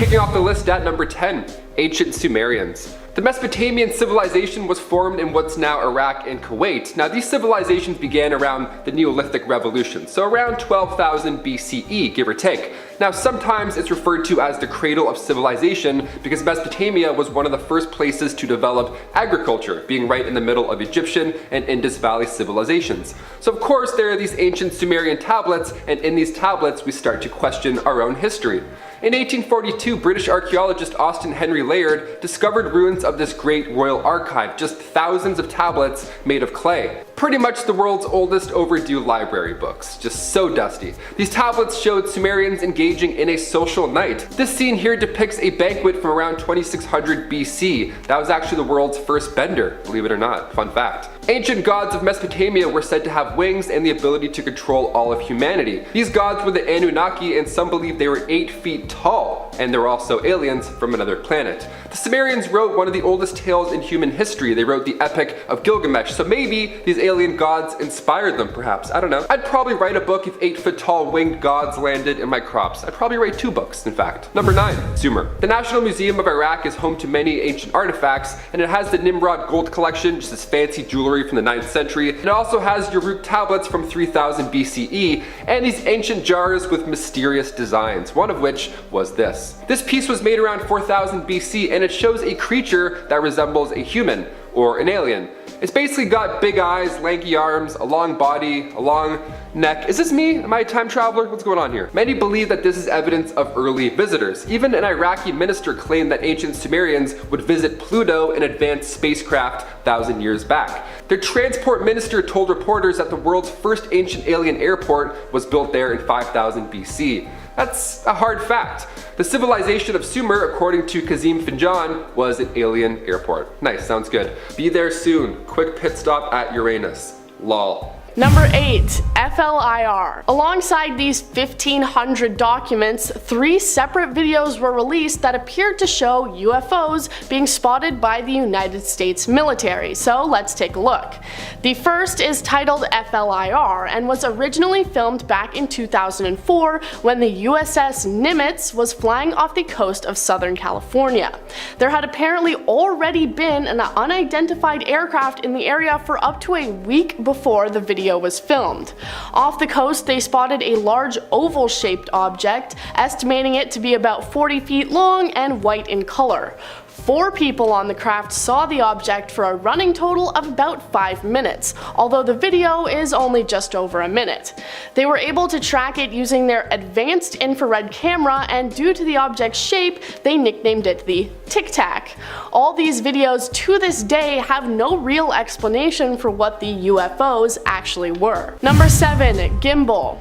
Kicking off the list at number 10, ancient Sumerians. The Mesopotamian civilization was formed in what's now Iraq and Kuwait. Now these civilizations began around the Neolithic Revolution, so around 12,000 BCE, give or take. Now sometimes it's referred to as the cradle of civilization because Mesopotamia was one of the first places to develop agriculture, being right in the middle of Egyptian and Indus Valley civilizations. So of course there are these ancient Sumerian tablets, and in these tablets we start to question our own history. In 1842, British archaeologist Austen Henry Layard discovered ruins of this great royal archive, just thousands of tablets made of clay. Pretty much the world's oldest overdue library books, just so dusty. These tablets showed Sumerians engaging in a social night. This scene here depicts a banquet from around 2600 BC. That was actually the world's first bender, believe it or not, fun fact. Ancient gods of Mesopotamia were said to have wings and the ability to control all of humanity. These gods were the Anunnaki, and some believe they were 8 feet tall, and they were also aliens from another planet. The Sumerians wrote one of the oldest tales in human history. They wrote the Epic of Gilgamesh, so maybe these alien gods inspired them, perhaps. I don't know. I'd probably write a book if 8-foot tall winged gods landed in my crops. I'd probably write 2 books, in fact. Number 9, Sumer. The National Museum of Iraq is home to many ancient artifacts, and it has the Nimrod gold collection, just this fancy jewelry from the 9th century. It also has Uruk tablets from 3000 BCE, and these ancient jars with mysterious designs, one of which was this. This piece was made around 4000 BC, and it shows a creature that resembles a human, or an alien. It's basically got big eyes, lanky arms, a long body, a long neck. Is this me? Am I a time traveler? What's going on here? Many believe that this is evidence of early visitors. Even an Iraqi minister claimed that ancient Sumerians would visit Pluto in advanced spacecraft 1,000 years back. Their transport minister told reporters that the world's first ancient alien airport was built there in 5000 BC. That's a hard fact. The civilization of Sumer, according to Kazim Finjan, was an alien airport. Nice, sounds good. Be there soon. Quick pit stop at Uranus. Lol. Number 8, FLIR. Alongside these 1,500 documents, 3 separate videos were released that appeared to show UFOs being spotted by the United States military, so let's take a look. The first is titled FLIR and was originally filmed back in 2004 when the USS Nimitz was flying off the coast of Southern California. There had apparently already been an unidentified aircraft in the area for up to a week before the video was filmed. Off the coast, they spotted a large oval-shaped object, estimating it to be about 40 feet long and white in color. 4 people on the craft saw the object for a running total of about 5 minutes, although the video is only just over a minute. They were able to track it using their advanced infrared camera, and due to the object's shape, they nicknamed it the Tic Tac. All these videos to this day have no real explanation for what the UFOs actually were. Number 7, Gimbal.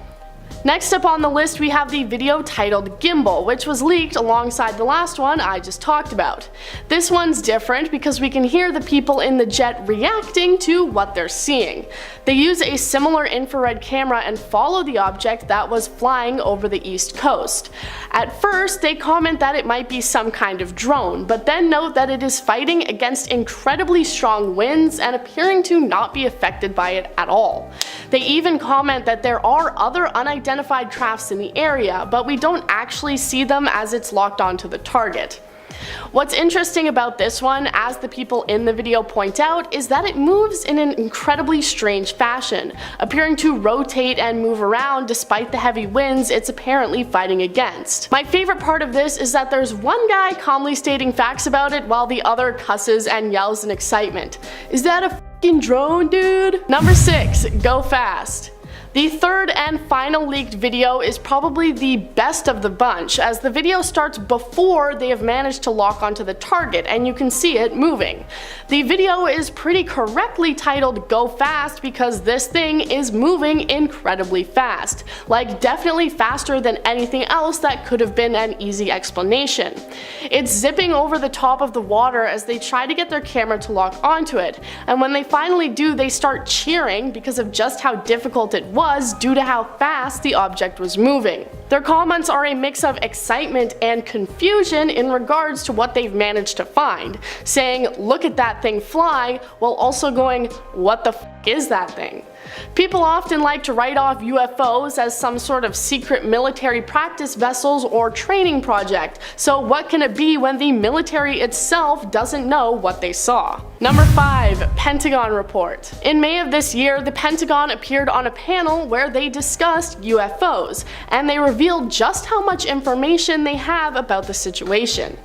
Next up on the list we have the video titled Gimbal, which was leaked alongside the last one I just talked about. This one's different because we can hear the people in the jet reacting to what they're seeing. They use a similar infrared camera and follow the object that was flying over the east coast. At first they comment that it might be some kind of drone, but then note that it is fighting against incredibly strong winds and appearing to not be affected by it at all. They even comment that there are other unidentified crafts in the area, but we don't actually see them as it's locked onto the target. What's interesting about this one, as the people in the video point out, is that it moves in an incredibly strange fashion, appearing to rotate and move around despite the heavy winds it's apparently fighting against. My favorite part of this is that there's one guy calmly stating facts about it while the other cusses and yells in excitement. Is that a f***ing drone, dude? Number 6, Go Fast. The third and final leaked video is probably the best of the bunch, as the video starts before they have managed to lock onto the target and you can see it moving. The video is pretty correctly titled Go Fast because this thing is moving incredibly fast, like definitely faster than anything else that could have been an easy explanation. It's zipping over the top of the water as they try to get their camera to lock onto it, and when they finally do, they start cheering because of just how difficult it was due to how fast the object was moving. Their comments are a mix of excitement and confusion in regards to what they've managed to find, saying, "Look at that thing fly," while also going, "What the f is that thing?" People often like to write off UFOs as some sort of secret military practice vessels or training project, so what can it be when the military itself doesn't know what they saw? Number 5. Pentagon Report. In May of this year, the Pentagon appeared on a panel where they discussed UFOs, and they revealed just how much information they have about the situation.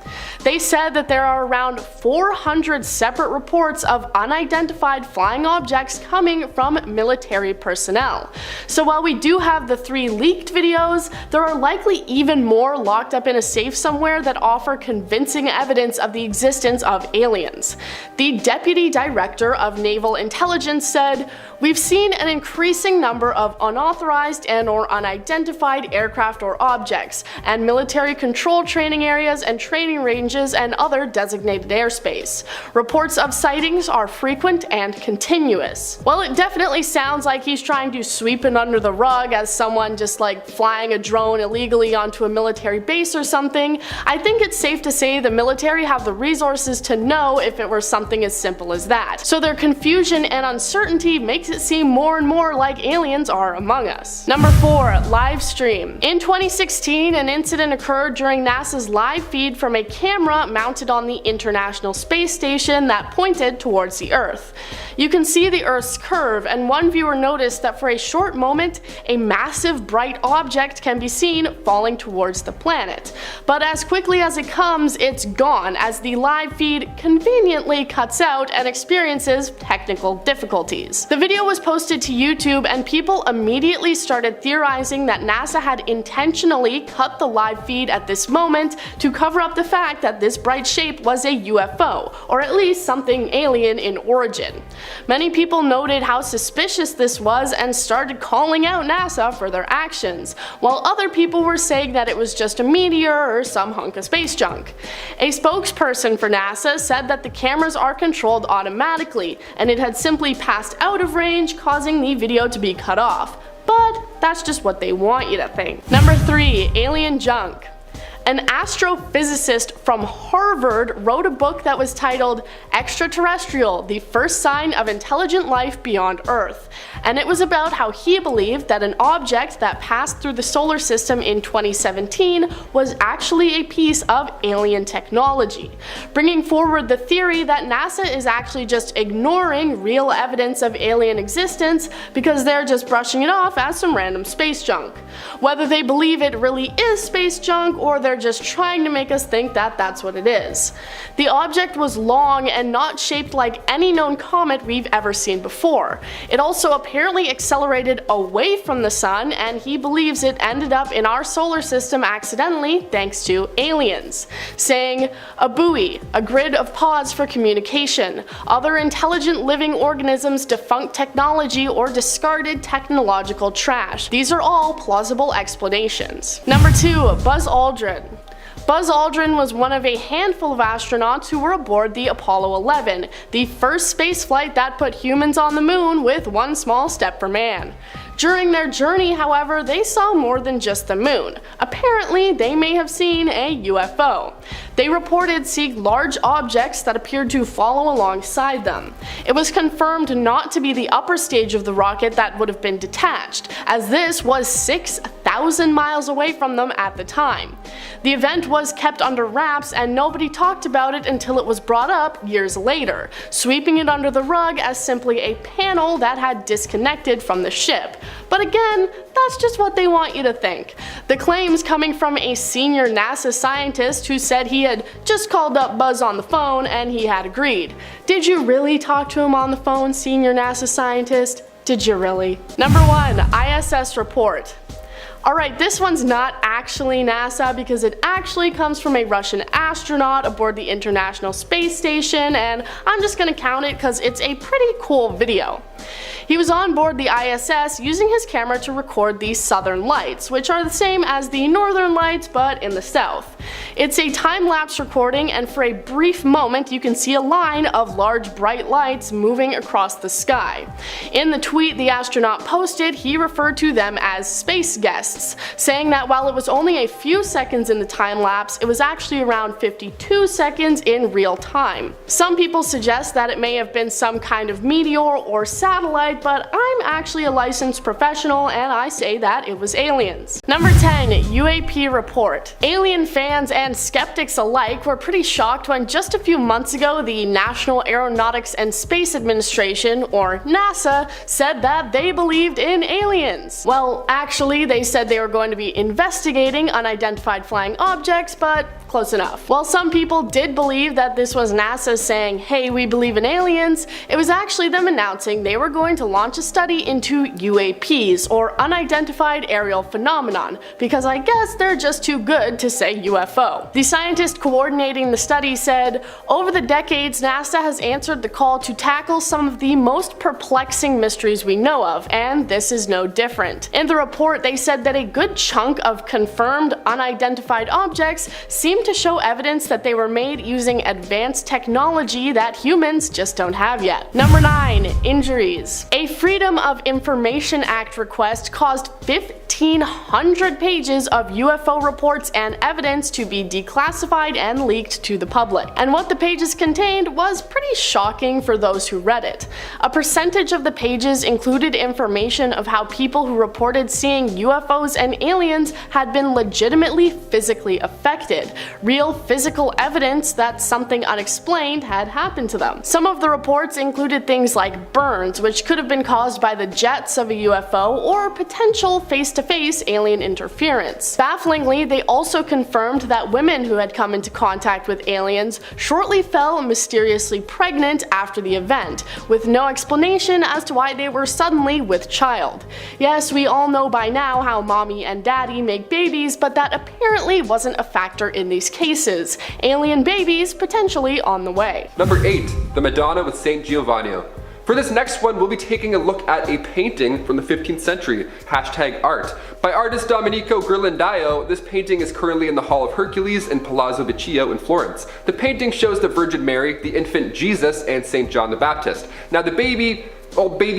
They said that there are around 400 separate reports of unidentified flying objects coming from military personnel. So while we do have the 3 leaked videos, there are likely even more locked up in a safe somewhere that offer convincing evidence of the existence of aliens. The Deputy Director of Naval Intelligence said, "We've seen an increasing number of unauthorized and/or unidentified aircraft or objects, and military control training areas and training ranges and other designated airspace. Reports of sightings are frequent and continuous." Well, it definitely sounds like he's trying to sweep it under the rug as someone just like flying a drone illegally onto a military base or something. I think it's safe to say the military have the resources to know if it were something as simple as that. So their confusion and uncertainty makes it seem more and more like aliens are among us. Number 4. Live stream. In 2016, an incident occurred during NASA's live feed from a camera mounted on the International Space Station that pointed towards the Earth. You can see the Earth's curve, and one viewer noticed that for a short moment, a massive bright object can be seen falling towards the planet. But as quickly as it comes, it's gone as the live feed conveniently cuts out and experiences technical difficulties. The video was posted to YouTube, and people immediately started theorizing that NASA had intentionally cut the live feed at this moment to cover up the fact that this bright shape was a UFO, or at least something alien in origin. Many people noted how suspicious this was and started calling out NASA for their actions, while other people were saying that it was just a meteor or some hunk of space junk. A spokesperson for NASA said that the cameras are controlled automatically, and it had simply passed out of range, causing the video to be cut off. But that's just what they want you to think. Number 3. Alien junk. An astrophysicist from Harvard wrote a book that was titled Extraterrestrial: The First Sign of Intelligent Life Beyond Earth, and it was about how he believed that an object that passed through the solar system in 2017 was actually a piece of alien technology, bringing forward the theory that NASA is actually just ignoring real evidence of alien existence because they're just brushing it off as some random space junk. Whether they believe it really is space junk or they're just trying to make us think that that's what it is. The object was long and not shaped like any known comet we've ever seen before. It also apparently accelerated away from the sun, and he believes it ended up in our solar system accidentally thanks to aliens, saying, "A buoy, a grid of pods for communication, other intelligent living organisms, defunct technology, or discarded technological trash. These are all plausible explanations." Number 2. Buzz Aldrin. Buzz Aldrin was one of a handful of astronauts who were aboard the Apollo 11, the first spaceflight that put humans on the moon with one small step for man. During their journey, however, they saw more than just the moon. Apparently, they may have seen a UFO. They reported seeing large objects that appeared to follow alongside them. It was confirmed not to be the upper stage of the rocket that would have been detached, as this was 6,000 miles away from them at the time. The event was kept under wraps, and nobody talked about it until it was brought up years later, sweeping it under the rug as simply a panel that had disconnected from the ship. But again, that's just what they want you to think. The claims coming from a senior NASA scientist who said he had just called up Buzz on the phone and he had agreed. Did you really talk to him on the phone, senior NASA scientist? Did you really? Number 1. ISS report. Alright, this one's not actually NASA because it actually comes from a Russian astronaut aboard the International Space Station, and I'm just gonna count it because it's a pretty cool video. He was on board the ISS using his camera to record the southern lights, which are the same as the northern lights but in the south. It's a time-lapse recording, and for a brief moment you can see a line of large bright lights moving across the sky. In the tweet the astronaut posted, he referred to them as space guests, saying that while it was only a few seconds in the time-lapse, it was actually around 52 seconds in real time. Some people suggest that it may have been some kind of meteor or satellite, but I'm actually a licensed professional and I say that it was aliens. Number 10. UAP report. Alien fans and skeptics alike were pretty shocked when just a few months ago the National Aeronautics and Space Administration, or NASA, said that they believed in aliens. Well, actually they said they were going to be investigating unidentified flying objects, but close enough. While some people did believe that this was NASA saying, hey, we believe in aliens, it was actually them announcing they were going to launch a study into UAPs, or unidentified aerial phenomenon, because I guess they're just too good to say UFO. The scientist coordinating the study said, over the decades, NASA has answered the call to tackle some of the most perplexing mysteries we know of, and this is no different. In the report, they said that a good chunk of confirmed unidentified objects seem to show evidence that they were made using advanced technology that humans just don't have yet. Number 9. Injuries. A Freedom of Information Act request caused 1,500 pages of UFO reports and evidence to be declassified and leaked to the public. And what the pages contained was pretty shocking for those who read it. A percentage of the pages included information of how people who reported seeing UFOs and aliens had been legitimately physically affected. Real physical evidence that something unexplained had happened to them. Some of the reports included things like burns, which could have been caused by the jets of a UFO, or potential face-to-face alien interference. Bafflingly, they also confirmed that women who had come into contact with aliens shortly fell mysteriously pregnant after the event, with no explanation as to why they were suddenly with child. Yes, we all know by now how mommy and daddy make babies, but that apparently wasn't a factor in these cases. Alien babies potentially on the way. Number 8. The Madonna with St. Giovanni. For this next one, we'll be taking a look at a painting from the 15th century, #art, by artist Domenico Ghirlandaio. This painting is currently in the Hall of Hercules in Palazzo Vecchio in Florence. The painting shows the Virgin Mary, the infant Jesus, and St. John the Baptist. Now the baby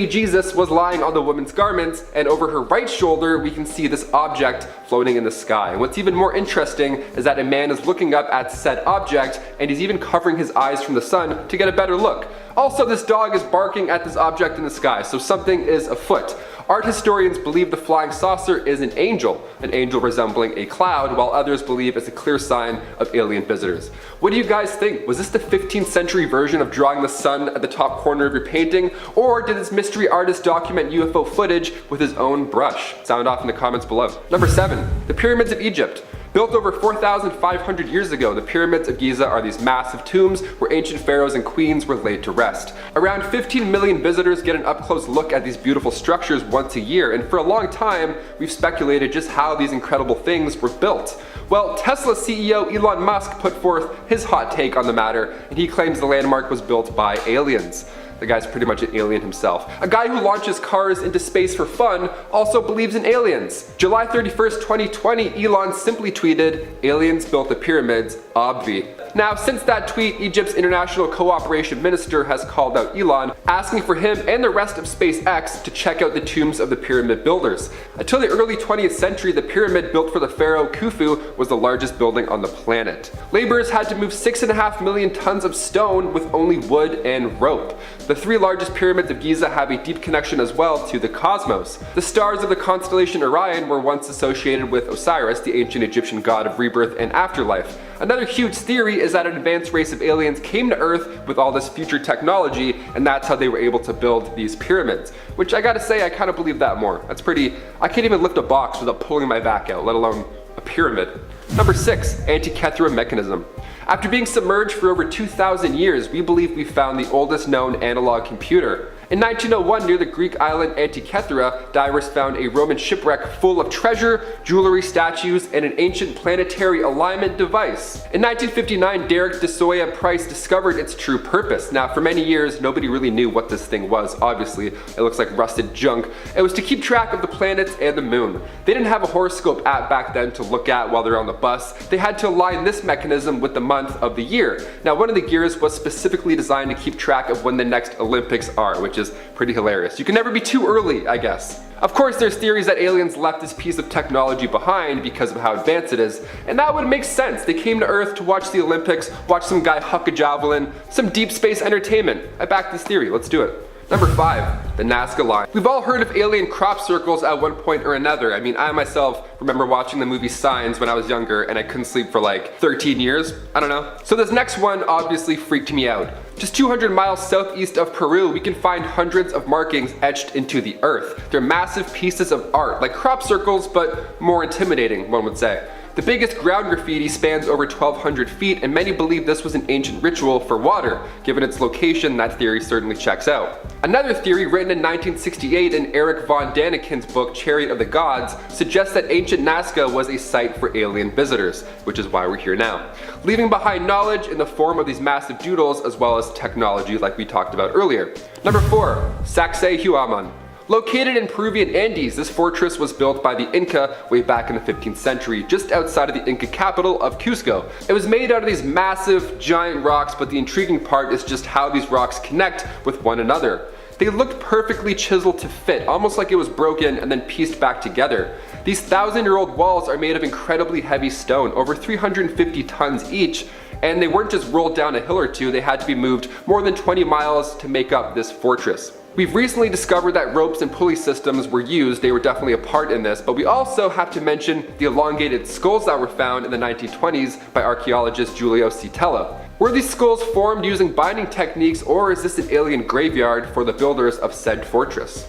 Jesus was lying on the woman's garments, and over her right shoulder we can see this object floating in the sky. And what's even more interesting is that a man is looking up at said object, and he's even covering his eyes from the sun to get a better look. Also, this dog is barking at this object in the sky, so something is afoot. Art historians believe the flying saucer is an angel resembling a cloud, while others believe it's a clear sign of alien visitors. What do you guys think? Was this the 15th century version of drawing the sun at the top corner of your painting, or did this mystery artist document UFO footage with his own brush? Sound off in the comments below. Number 7. The Pyramids of Egypt. Built over 4,500 years ago, the Pyramids of Giza are these massive tombs where ancient pharaohs and queens were laid to rest. Around 15 million visitors get an up-close look at these beautiful structures once a year, and for a long time, we've speculated just how these incredible things were built. Well, Tesla CEO Elon Musk put forth his hot take on the matter, and he claims the landmark was built by aliens. The guy's pretty much an alien himself. A guy who launches cars into space for fun also believes in aliens. July 31st, 2020, Elon simply tweeted, "Aliens built the pyramids, obvi." Now, since that tweet, Egypt's International Cooperation Minister has called out Elon, asking for him and the rest of SpaceX to check out the tombs of the pyramid builders. Until the early 20th century, the pyramid built for the pharaoh Khufu was the largest building on the planet. Laborers had to move 6.5 million tons of stone with only wood and rope. The 3 largest pyramids of Giza have a deep connection as well to the cosmos. The stars of the constellation Orion were once associated with Osiris, the ancient Egyptian god of rebirth and afterlife. Another huge theory is that an advanced race of aliens came to Earth with all this future technology, and that's how they were able to build these pyramids. Which I gotta say, I kind of believe that more. That's pretty, I can't even lift a box without pulling my back out, let alone a pyramid. Number 6, Antikythera mechanism. After being submerged for over 2,000 years, we believe we found the oldest known analog computer. In 1901, near the Greek island Antikythera, divers found a Roman shipwreck full of treasure, jewelry, statues, and an ancient planetary alignment device. In 1959, Derek de Soya Price discovered its true purpose. Now, for many years, nobody really knew what this thing was. Obviously, it looks like rusted junk. It was to keep track of the planets and the moon. They didn't have a horoscope app back then to look at while they're on the bus. They had to align this mechanism with the month of the year. Now, one of the gears was specifically designed to keep track of when the next Olympics are, which is pretty hilarious. You can never be too early, I guess. Of course, there's theories that aliens left this piece of technology behind because of how advanced it is, and that would make sense. They came to Earth to watch the Olympics, watch some guy huck a javelin, some deep space entertainment. I back this theory, let's do it. Number 5, the Nazca Line. We've all heard of alien crop circles at one point or another. I mean, I myself remember watching the movie Signs when I was younger and I couldn't sleep for like 13 years. I don't know. So this next one obviously freaked me out. Just 200 miles southeast of Peru, we can find hundreds of markings etched into the earth. They're massive pieces of art, like crop circles, but more intimidating, one would say. The biggest ground graffiti spans over 1,200 feet, and many believe this was an ancient ritual for water. Given its location, that theory certainly checks out. Another theory, written in 1968 in Eric von Daniken's book Chariot of the Gods, suggests that ancient Nazca was a site for alien visitors, which is why we're here now. Leaving behind knowledge in the form of these massive doodles, as well as technology like we talked about earlier. Number 4, Sacsayhuaman. Located in Peruvian Andes, this fortress was built by the Inca way back in the 15th century, just outside of the Inca capital of Cusco. It was made out of these massive, giant rocks, but the intriguing part is just how these rocks connect with one another. They looked perfectly chiseled to fit, almost like it was broken and then pieced back together. These 1,000-year-old walls are made of incredibly heavy stone, over 350 tons each, and they weren't just rolled down a hill or two, they had to be moved more than 20 miles to make up this fortress. We've recently discovered that ropes and pulley systems were used, they were definitely a part in this, but we also have to mention the elongated skulls that were found in the 1920s by archaeologist Giulio Citella. Were these skulls formed using binding techniques, or is this an alien graveyard for the builders of said fortress?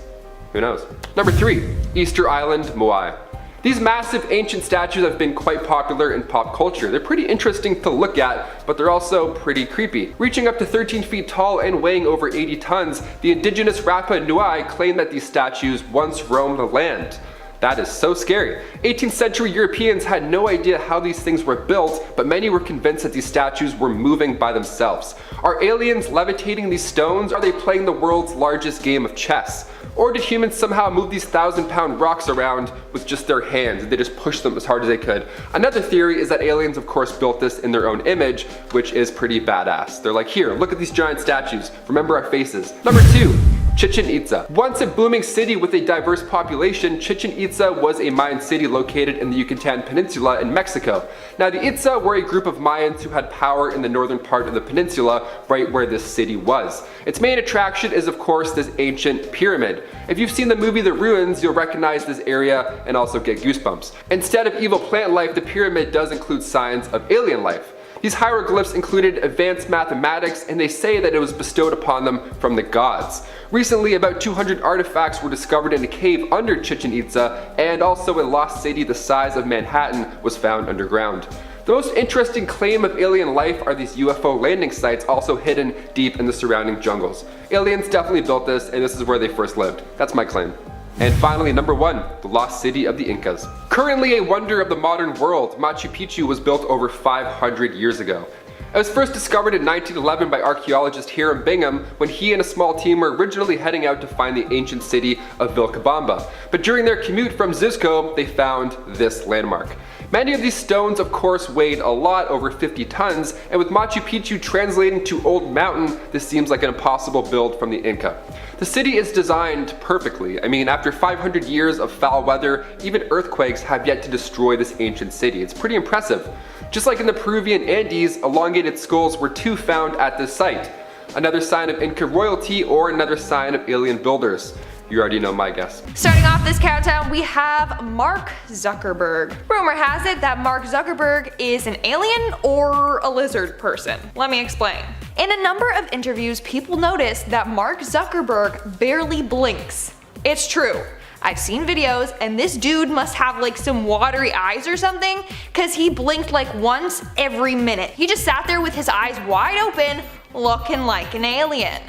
Who knows? Number 3, Easter Island, Moai. These massive ancient statues have been quite popular in pop culture. They're pretty interesting to look at, but they're also pretty creepy. Reaching up to 13 feet tall and weighing over 80 tons, the indigenous Rapa Nui claim that these statues once roamed the land. That is so scary. 18th century Europeans had no idea how these things were built, but many were convinced that these statues were moving by themselves. Are aliens levitating these stones? Are they playing the world's largest game of chess? Or did humans somehow move these 1,000-pound rocks around with just their hands? They just pushed them as hard as they could. Another theory is that aliens of course built this in their own image, which is pretty badass. They're like, here, look at these giant statues. Remember our faces. Number 2. Chichen Itza. Once a booming city with a diverse population, Chichen Itza was a Mayan city located in the Yucatan Peninsula in Mexico. Now the Itza were a group of Mayans who had power in the northern part of the peninsula, right where this city was. Its main attraction is of course this ancient pyramid. If you've seen the movie The Ruins, you'll recognize this area and also get goosebumps. Instead of evil plant life, the pyramid does include signs of alien life. These hieroglyphs included advanced mathematics, and they say that it was bestowed upon them from the gods. Recently, about 200 artifacts were discovered in a cave under Chichen Itza, and also a lost city the size of Manhattan was found underground. The most interesting claim of alien life are these UFO landing sites also hidden deep in the surrounding jungles. Aliens definitely built this, and this is where they first lived. That's my claim. And finally, number 1, the lost city of the Incas. Currently a wonder of the modern world, Machu Picchu was built over 500 years ago. It was first discovered in 1911 by archaeologist Hiram Bingham when he and a small team were originally heading out to find the ancient city of Vilcabamba. But during their commute from Cuzco, they found this landmark. Many of these stones of course weighed a lot, over 50 tons, and with Machu Picchu translating to Old Mountain, this seems like an impossible build from the Inca. The city is designed perfectly. I mean, after 500 years of foul weather, even earthquakes have yet to destroy this ancient city. It's pretty impressive. Just like in the Peruvian Andes, elongated skulls were too found at this site. Another sign of Inca royalty or another sign of alien builders. You already know my guess. Starting off this countdown, we have Mark Zuckerberg. Rumor has it that Mark Zuckerberg is an alien or a lizard person. Let me explain. In a number of interviews, people notice that Mark Zuckerberg barely blinks. It's true. I've seen videos and this dude must have like some watery eyes or something, cause he blinked like once every minute. He just sat there with his eyes wide open, looking like an alien.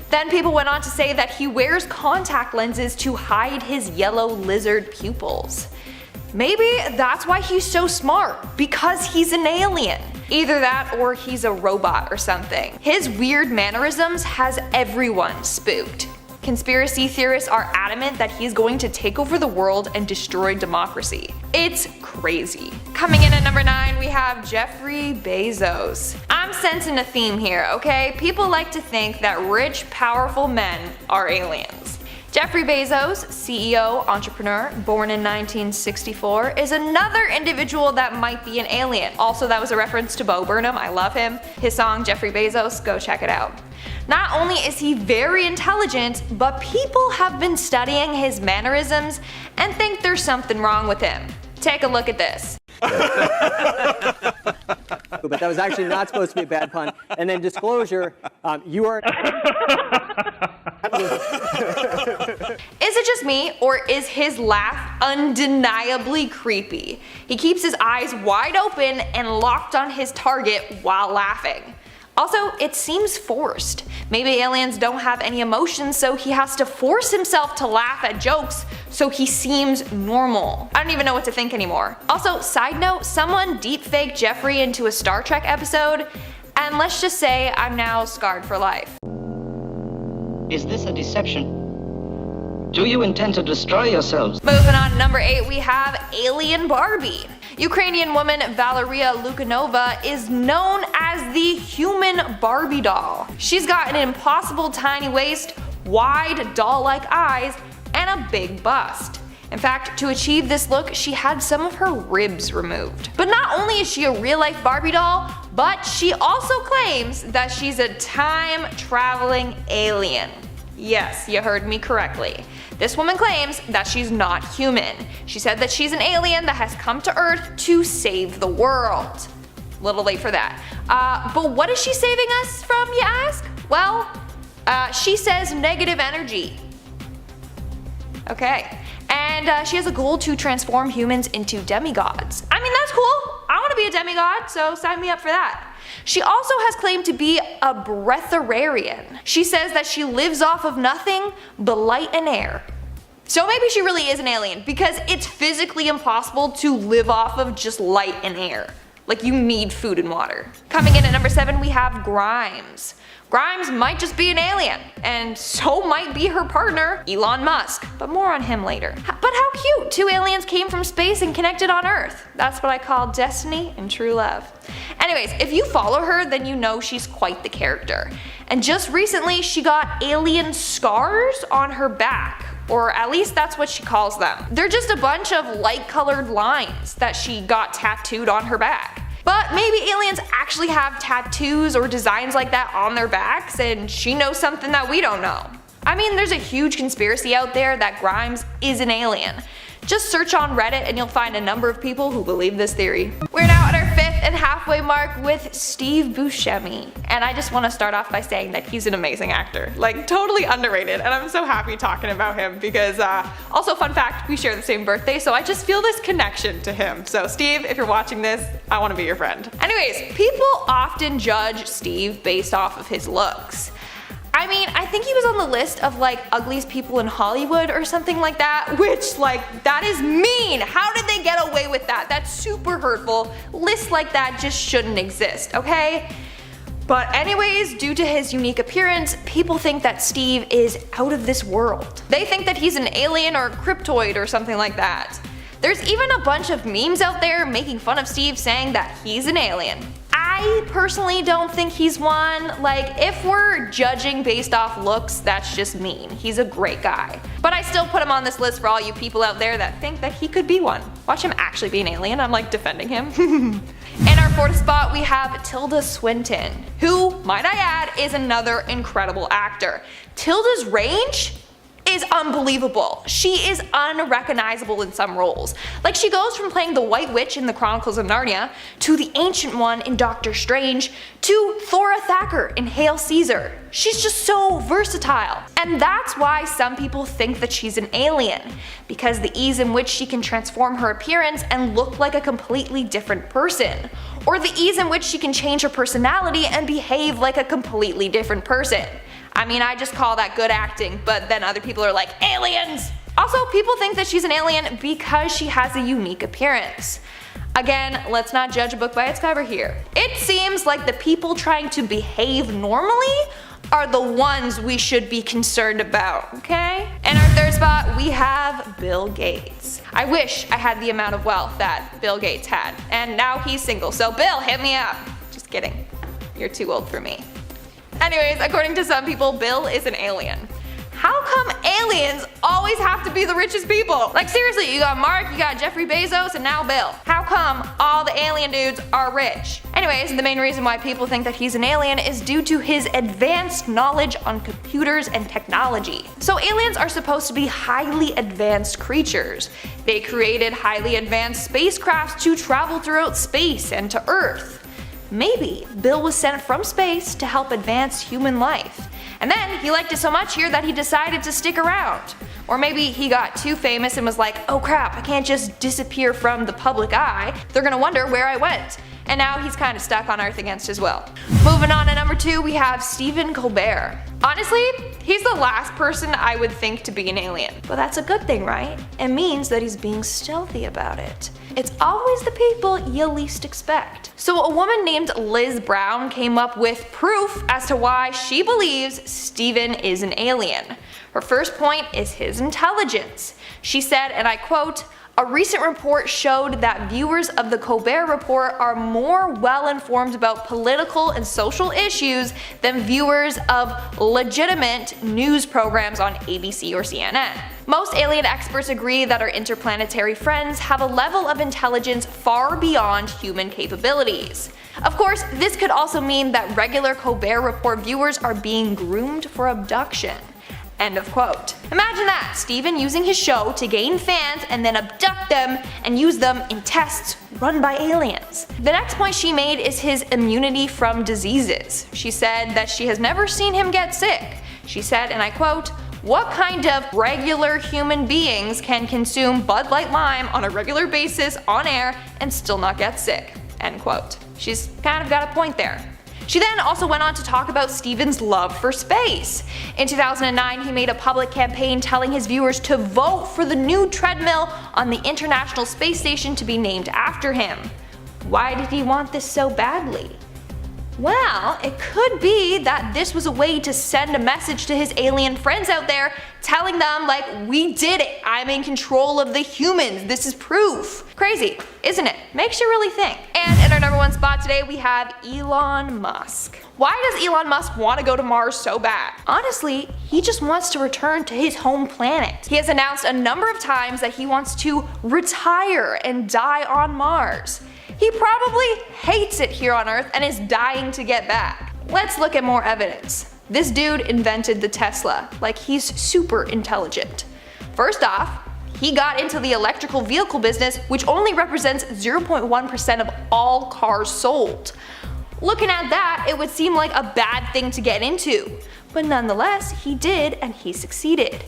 Then people went on to say that he wears contact lenses to hide his yellow lizard pupils. Maybe that's why he's so smart, because he's an alien. Either that or he's a robot or something. His weird mannerisms has everyone spooked. Conspiracy theorists are adamant that he's going to take over the world and destroy democracy. It's crazy. Coming in at number 9, we have Jeffrey Bezos. I'm sensing a theme here, okay? People like to think that rich, powerful men are aliens. Jeffrey Bezos, CEO, entrepreneur, born in 1964, is another individual that might be an alien. Also, that was a reference to Bo Burnham. I love him. His song, Jeffrey Bezos, go check it out. Not only is he very intelligent, but people have been studying his mannerisms and think there's something wrong with him. Take a look at this. But that was actually not supposed to be a bad pun. And then disclosure, you are... Is it just me, or is his laugh undeniably creepy? He keeps his eyes wide open and locked on his target while laughing. Also, it seems forced. Maybe aliens don't have any emotions, so he has to force himself to laugh at jokes so he seems normal. I don't even know what to think anymore. Also, side note, someone deepfaked Jeffrey into a Star Trek episode, and let's just say I'm now scarred for life. Is this a deception? Do you intend to destroy yourselves? Moving on to number 8, we have Alien Barbie. Ukrainian woman Valeria Lukanova is known as the human Barbie doll. She's got an impossible tiny waist, wide doll-like eyes, and a big bust. In fact, to achieve this look, she had some of her ribs removed. But not only is she a real-life Barbie doll, but she also claims that she's a time-traveling alien. Yes, you heard me correctly. This woman claims that she's not human. She said that she's an alien that has come to Earth to save the world. Little late for that. But what is she saving us from, you ask? Well, she says negative energy. Okay. And she has a goal to transform humans into demigods. I mean, that's cool. I want to be a demigod, so sign me up for that. She also has claimed to be a breatharian. She says that she lives off of nothing but light and air. So maybe she really is an alien, because it's physically impossible to live off of just light and air. Like, you need food and water. Coming in at number 7, we have Grimes. Grimes might just be an alien, and so might be her partner, Elon Musk, but more on him later. But how cute! 2 aliens came from space and connected on Earth. That's what I call destiny and true love. Anyways, if you follow her, then you know she's quite the character. And just recently, she got alien scars on her back. Or at least that's what she calls them. They're just a bunch of light-colored lines that she got tattooed on her back. But maybe aliens actually have tattoos or designs like that on their backs, and she knows something that we don't know. I mean, there's a huge conspiracy out there that Grimes is an alien. Just search on Reddit and you'll find a number of people who believe this theory. We're now at our 5th and halfway mark with Steve Buscemi. And I just want to start off by saying that he's an amazing actor. Like, totally underrated, and I'm so happy talking about him because, also fun fact, we share the same birthday, so I just feel this connection to him. So Steve, if you're watching this, I want to be your friend. Anyways, people often judge Steve based off of his looks. I mean, I think he was on the list of like ugliest people in Hollywood or something like that, which like, that is mean. How did they get away with that? That's super hurtful. Lists like that just shouldn't exist, okay? But anyways, due to his unique appearance, people think that Steve is out of this world. They think that he's an alien or a cryptoid or something like that. There's even a bunch of memes out there making fun of Steve, saying that he's an alien. I personally don't think he's one. Like, if we're judging based off looks, that's just mean. He's a great guy. But I still put him on this list for all you people out there that think that he could be one. Watch him actually be an alien. I'm like defending him. In our 4th spot, we have Tilda Swinton, who, might I add, is another incredible actor. Tilda's range is unbelievable. She is unrecognizable in some roles. Like, she goes from playing the White Witch in the Chronicles of Narnia, to the Ancient One in Doctor Strange, to Thora Thacker in Hail Caesar. She's just so versatile. And that's why some people think that she's an alien, because the ease in which she can transform her appearance and look like a completely different person, or the ease in which she can change her personality and behave like a completely different person. I mean, I just call that good acting, but then other people are like, aliens! Also, people think that she's an alien because she has a unique appearance. Again, let's not judge a book by its cover here. It seems like the people trying to behave normally are the ones we should be concerned about, okay? In our third spot, we have Bill Gates. I wish I had the amount of wealth that Bill Gates had, and now he's single, so Bill, hit me up. Just kidding, you're too old for me. Anyways, according to some people, Bill is an alien. How come aliens always have to be the richest people? Like seriously, you got Mark, you got Jeffrey Bezos, and now Bill. How come all the alien dudes are rich? Anyways, the main reason why people think that he's an alien is due to his advanced knowledge on computers and technology. So aliens are supposed to be highly advanced creatures. They created highly advanced spacecrafts to travel throughout space and to Earth. Maybe Bill was sent from space to help advance human life. And then he liked it so much here that he decided to stick around. Or maybe he got too famous and was like, oh crap, I can't just disappear from the public eye. They're gonna wonder where I went. And now he's kind of stuck on Earth against his will. Moving on to number 2, we have Stephen Colbert. Honestly, he's the last person I would think to be an alien. But that's a good thing, right? It means that he's being stealthy about it. It's always the people you least expect. So a woman named Liz Brown came up with proof as to why she believes Stephen is an alien. Her first point is his intelligence. She said, and I quote, "A recent report showed that viewers of the Colbert Report are more well informed about political and social issues than viewers of legitimate news programs on ABC or CNN. Most alien experts agree that our interplanetary friends have a level of intelligence far beyond human capabilities. Of course, this could also mean that regular Colbert Report viewers are being groomed for abduction." End of quote. Imagine that, Stephen using his show to gain fans and then abduct them and use them in tests run by aliens. The next point she made is his immunity from diseases. She said that she has never seen him get sick. She said, and I quote, "What kind of regular human beings can consume Bud Light Lime on a regular basis on air and still not get sick?" End quote. She's kind of got a point there. She then also went on to talk about Stephen's love for space. In 2009, he made a public campaign telling his viewers to vote for the new treadmill on the International Space Station to be named after him. Why did he want this so badly? Well, it could be that this was a way to send a message to his alien friends out there, telling them like, we did it, I'm in control of the humans, this is proof. Crazy, isn't it? Makes you really think. And in our number 1 spot today, we have Elon Musk. Why does Elon Musk want to go to Mars so bad? Honestly, he just wants to return to his home planet. He has announced a number of times that he wants to retire and die on Mars. He probably hates it here on Earth and is dying to get back. Let's look at more evidence. This dude invented the Tesla, like he's super intelligent. First off, he got into the electrical vehicle business, which only represents 0.1% of all cars sold. Looking at that, it would seem like a bad thing to get into. But nonetheless, he did and he succeeded.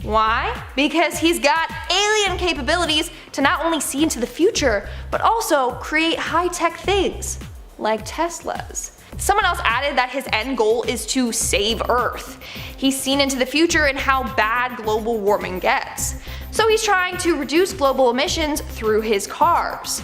Why? Because he's got alien capabilities to not only see into the future, but also create high-tech things, like Teslas. Someone else added that his end goal is to save Earth. He's seen into the future and how bad global warming gets. So he's trying to reduce global emissions through his cars.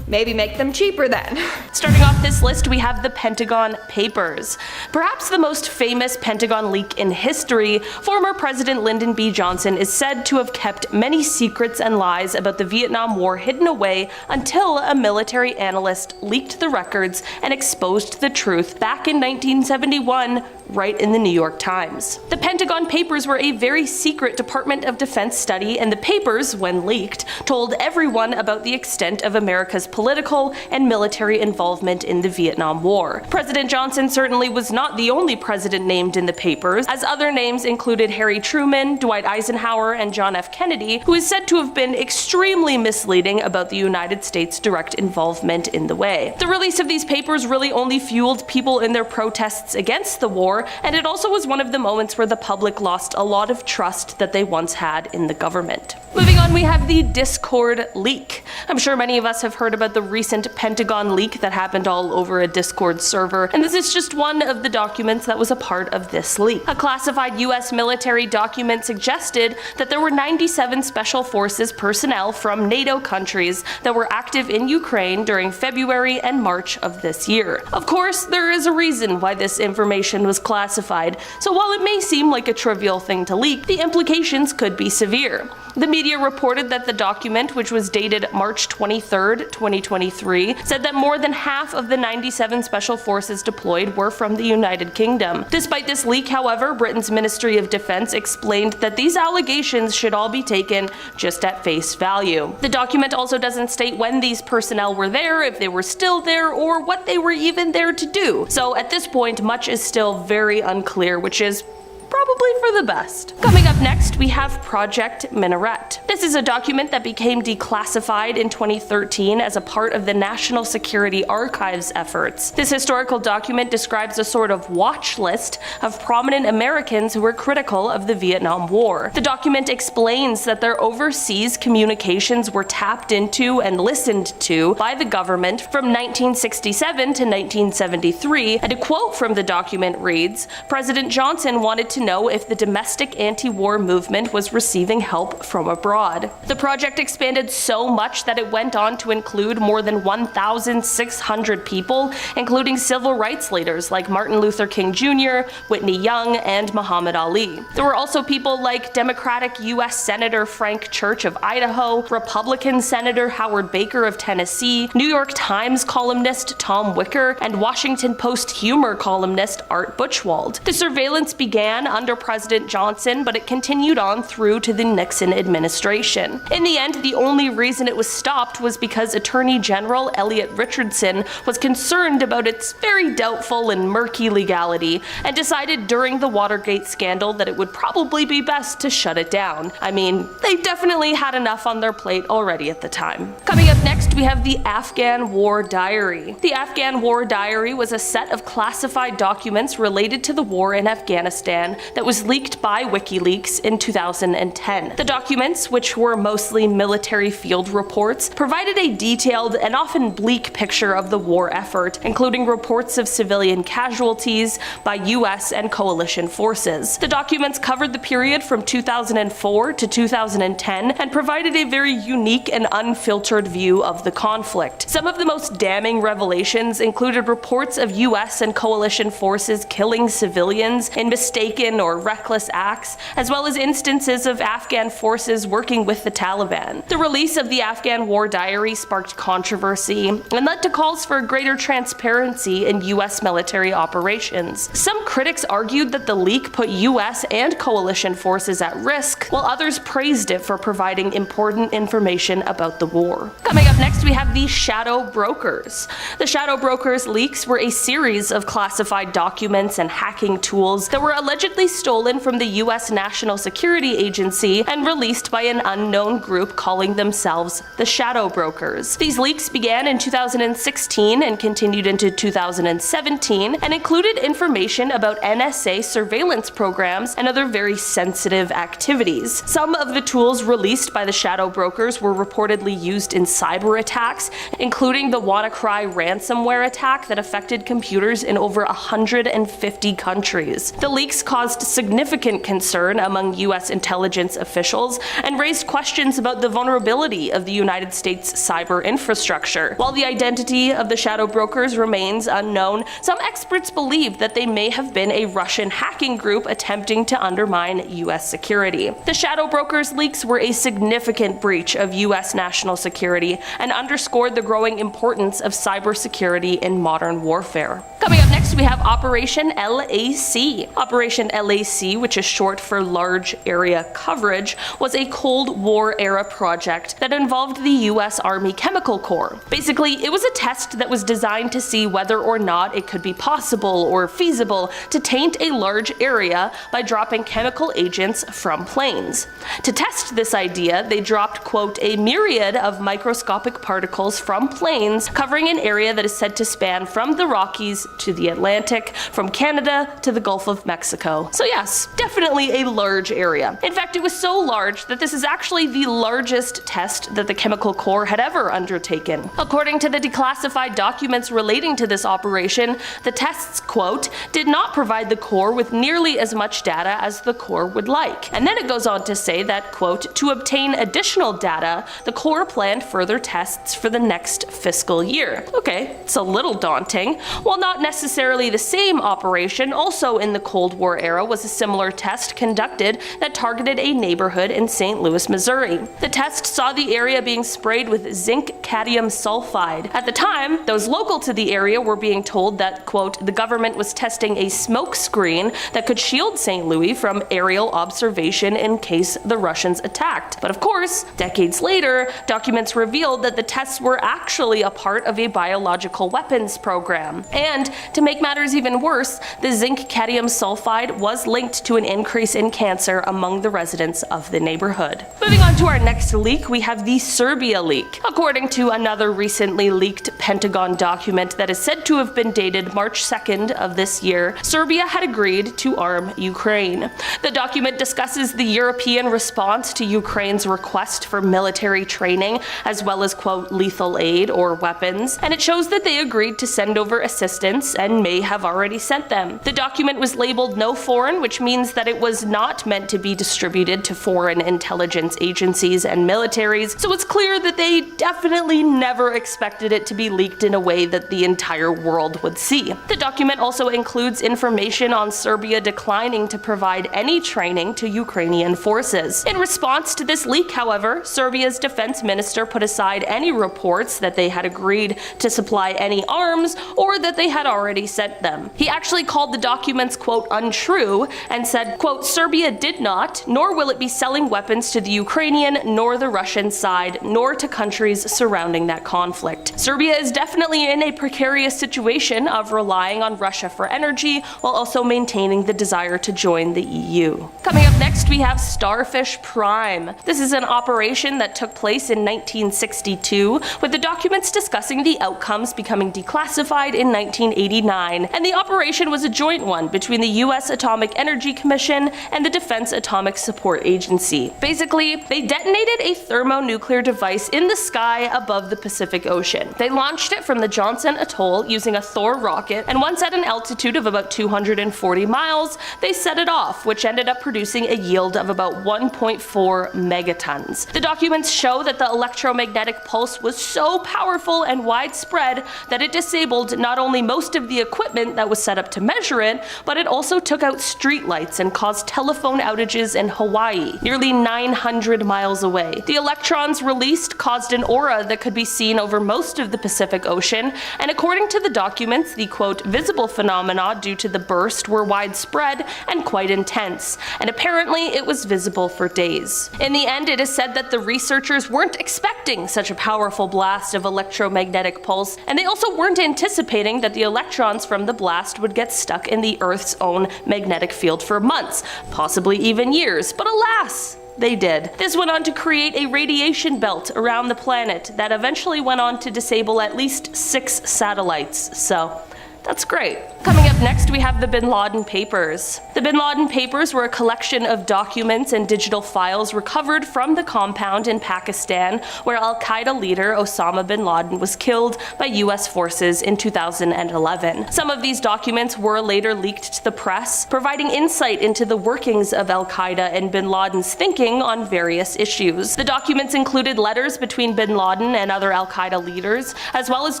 Maybe make them cheaper then. Starting off this list, we have the Pentagon Papers. Perhaps the most famous Pentagon leak in history, former President Lyndon B. Johnson is said to have kept many secrets and lies about the Vietnam War hidden away until a military analyst leaked the records and exposed the truth back in 1971, right in the New York Times. The Pentagon Papers were a very secret Department of Defense study, and the papers, when leaked, told everyone about the extent of America's political and military involvement in the Vietnam War. President Johnson certainly was not the only president named in the papers, as other names included Harry Truman, Dwight Eisenhower, and John F. Kennedy, who is said to have been extremely misleading about the United States' direct involvement in the way. The release of these papers really only fueled people in their protests against the war, and it also was one of the moments where the public lost a lot of trust that they once had in the government. Moving on, we have the Discord leak. I'm sure many of us have heard about about the recent Pentagon leak that happened all over a Discord server, and this is just one of the documents that was a part of this leak. A classified US military document suggested that there were 97 Special Forces personnel from NATO countries that were active in Ukraine during February and March of this year. Of course, there is a reason why this information was classified, so while it may seem like a trivial thing to leak, the implications could be severe. The media reported that the document, which was dated March 23, 2023, said that more than half of the 97 special forces deployed were from the United Kingdom. Despite this leak, however, Britain's Ministry of Defense explained that these allegations should all be taken just at face value. The document also doesn't state when these personnel were there, if they were still there, or what they were even there to do. So at this point, much is still very unclear, which is probably for the best. Coming up next, we have Project Minaret. This is a document that became declassified in 2013 as a part of the National Security Archives efforts. This historical document describes a sort of watch list of prominent Americans who were critical of the Vietnam War. The document explains that their overseas communications were tapped into and listened to by the government from 1967 to 1973, and a quote from the document reads, "President Johnson wanted to know if the domestic anti-war movement was receiving help from abroad." The project expanded so much that it went on to include more than 1,600 people, including civil rights leaders like Martin Luther King Jr., Whitney Young, and Muhammad Ali. There were also people like Democratic U.S. Senator Frank Church of Idaho, Republican Senator Howard Baker of Tennessee, New York Times columnist Tom Wicker, and Washington Post humor columnist Art Buchwald. The surveillance began under President Johnson, but it continued on through to the Nixon administration. In the end, the only reason it was stopped was because Attorney General Elliot Richardson was concerned about its very doubtful and murky legality, and decided during the Watergate scandal that it would probably be best to shut it down. I mean, they definitely had enough on their plate already at the time. Coming up next, we have the Afghan War Diary. The Afghan War Diary was a set of classified documents related to the war in Afghanistan that was leaked by WikiLeaks in 2010. The documents, which were mostly military field reports, provided a detailed and often bleak picture of the war effort, including reports of civilian casualties by US and coalition forces. The documents covered the period from 2004 to 2010 and provided a very unique and unfiltered view of the conflict. Some of the most damning revelations included reports of US and coalition forces killing civilians in mistaken or reckless acts, as well as instances of Afghan forces working with the Taliban. The release of the Afghan War Diary sparked controversy and led to calls for greater transparency in US military operations. Some critics argued that the leak put US and coalition forces at risk, while others praised it for providing important information about the war. Coming up next, we have the Shadow Brokers. The Shadow Brokers leaks were a series of classified documents and hacking tools that were allegedly stolen from the US National Security Agency and released by an unknown group calling themselves the Shadow Brokers. These leaks began in 2016 and continued into 2017 and included information about NSA surveillance programs and other very sensitive activities. Some of the tools released by the Shadow Brokers were reportedly used in cyber attacks, including the WannaCry ransomware attack that affected computers in over 150 countries. The leaks caused significant concern among US intelligence officials and raised questions about the vulnerability of the United States cyber infrastructure. While the identity of the Shadow Brokers remains unknown, some experts believe that they may have been a Russian hacking group attempting to undermine US security. The Shadow Brokers leaks were a significant breach of US national security and underscored the growing importance of cybersecurity in modern warfare. Coming up next, we have Operation LAC. Operation LAC, which is short for Large Area Coverage, was a Cold War era project that involved the US Army Chemical Corps. Basically, it was a test that was designed to see whether or not it could be possible or feasible to taint a large area by dropping chemical agents from planes. To test this idea, they dropped, quote, a myriad of microscopic particles from planes covering an area that is said to span from the Rockies to the Atlantic, from Canada to the Gulf of Mexico. So yes, definitely a large area. In fact, it was so large that this is actually the largest test that the Chemical Corps had ever undertaken. According to the declassified documents relating to this operation, the tests, quote, did not provide the Corps with nearly as much data as the Corps would like. And then it goes on to say that, quote, to obtain additional data, the Corps planned further tests for the next fiscal year. Okay, it's a little daunting. While not necessarily the same operation, also in the Cold War era was a similar test conducted that targeted a neighborhood in St. Louis, Missouri. The test saw the area being sprayed with zinc cadmium sulfide. At the time, those local to the area were being told that, quote, the government was testing a smoke screen that could shield St. Louis from aerial observation in case the Russians attacked. But of course, decades later, documents revealed that the tests were actually a part of a biological weapons program. And to make matters even worse, the zinc cadmium sulfide was linked to an increase in cancer among the residents of the neighborhood. Moving on to our next leak, we have the Serbia leak. According to another recently leaked Pentagon document that is said to have been dated March 2nd of this year, Serbia had agreed to arm Ukraine. The document discusses the European response to Ukraine's request for military training, as well as, quote, lethal aid or weapons, and it shows that they agreed to send over assistance and may have already sent them. The document was labeled no foreign, which means that it was not meant to be distributed to foreign intelligence agencies and militaries, so it's clear that they definitely never expected it to be leaked in a way that the entire world would see. The document also includes information on Serbia declining to provide any training to Ukrainian forces. In response to this leak, however, Serbia's defense minister put aside any reports that they had agreed to supply any arms or that they had already sent them. He actually called the documents, quote, untrue, and said, quote, Serbia did not, nor will it be selling weapons to the Ukrainian nor the Russian side, nor to countries surrounding that conflict. Serbia is definitely in a precarious situation of relying on Russia for energy while also maintaining the desire to join the EU. Coming up next, we have Starfish Prime. This is an operation that took place in 1962, with the documents discussing the outcomes becoming declassified in 1989, and the operation was a joint one between the U.S. Atomic Energy Commission and the Defense Atomic Support Agency. Basically, they detonated a thermonuclear device in the sky above the Pacific Ocean. They launched it from the Johnson Atoll using a Thor rocket, and once at an altitude of about 240 miles, they set it off, which ended up producing a yield of about 1.4 megatons. The documents show that the electromagnetic pulse was so powerful and widespread that it disabled not only most of the equipment that was set up to measure it, but it also took out streetlights and caused telephone outages in Hawaii, nearly 900 miles away. The electrons released caused an aura that could be seen over most of the Pacific Ocean, and according to the documents, the, quote, visible phenomena due to the burst were widespread and quite intense, and apparently it was visible for days. In the end, it is said that the researchers weren't expecting such a powerful blast of electromagnetic pulse, and they also weren't anticipating that the electrons from the blast would get stuck in the Earth's own magnetic field for months, possibly even years, but alas, they did. This went on to create a radiation belt around the planet that eventually went on to disable at least 6 satellites, so that's great. Coming up next, we have the Bin Laden Papers. The Bin Laden Papers were a collection of documents and digital files recovered from the compound in Pakistan where Al-Qaeda leader Osama bin Laden was killed by US forces in 2011. Some of these documents were later leaked to the press, providing insight into the workings of Al-Qaeda and bin Laden's thinking on various issues. The documents included letters between bin Laden and other Al-Qaeda leaders, as well as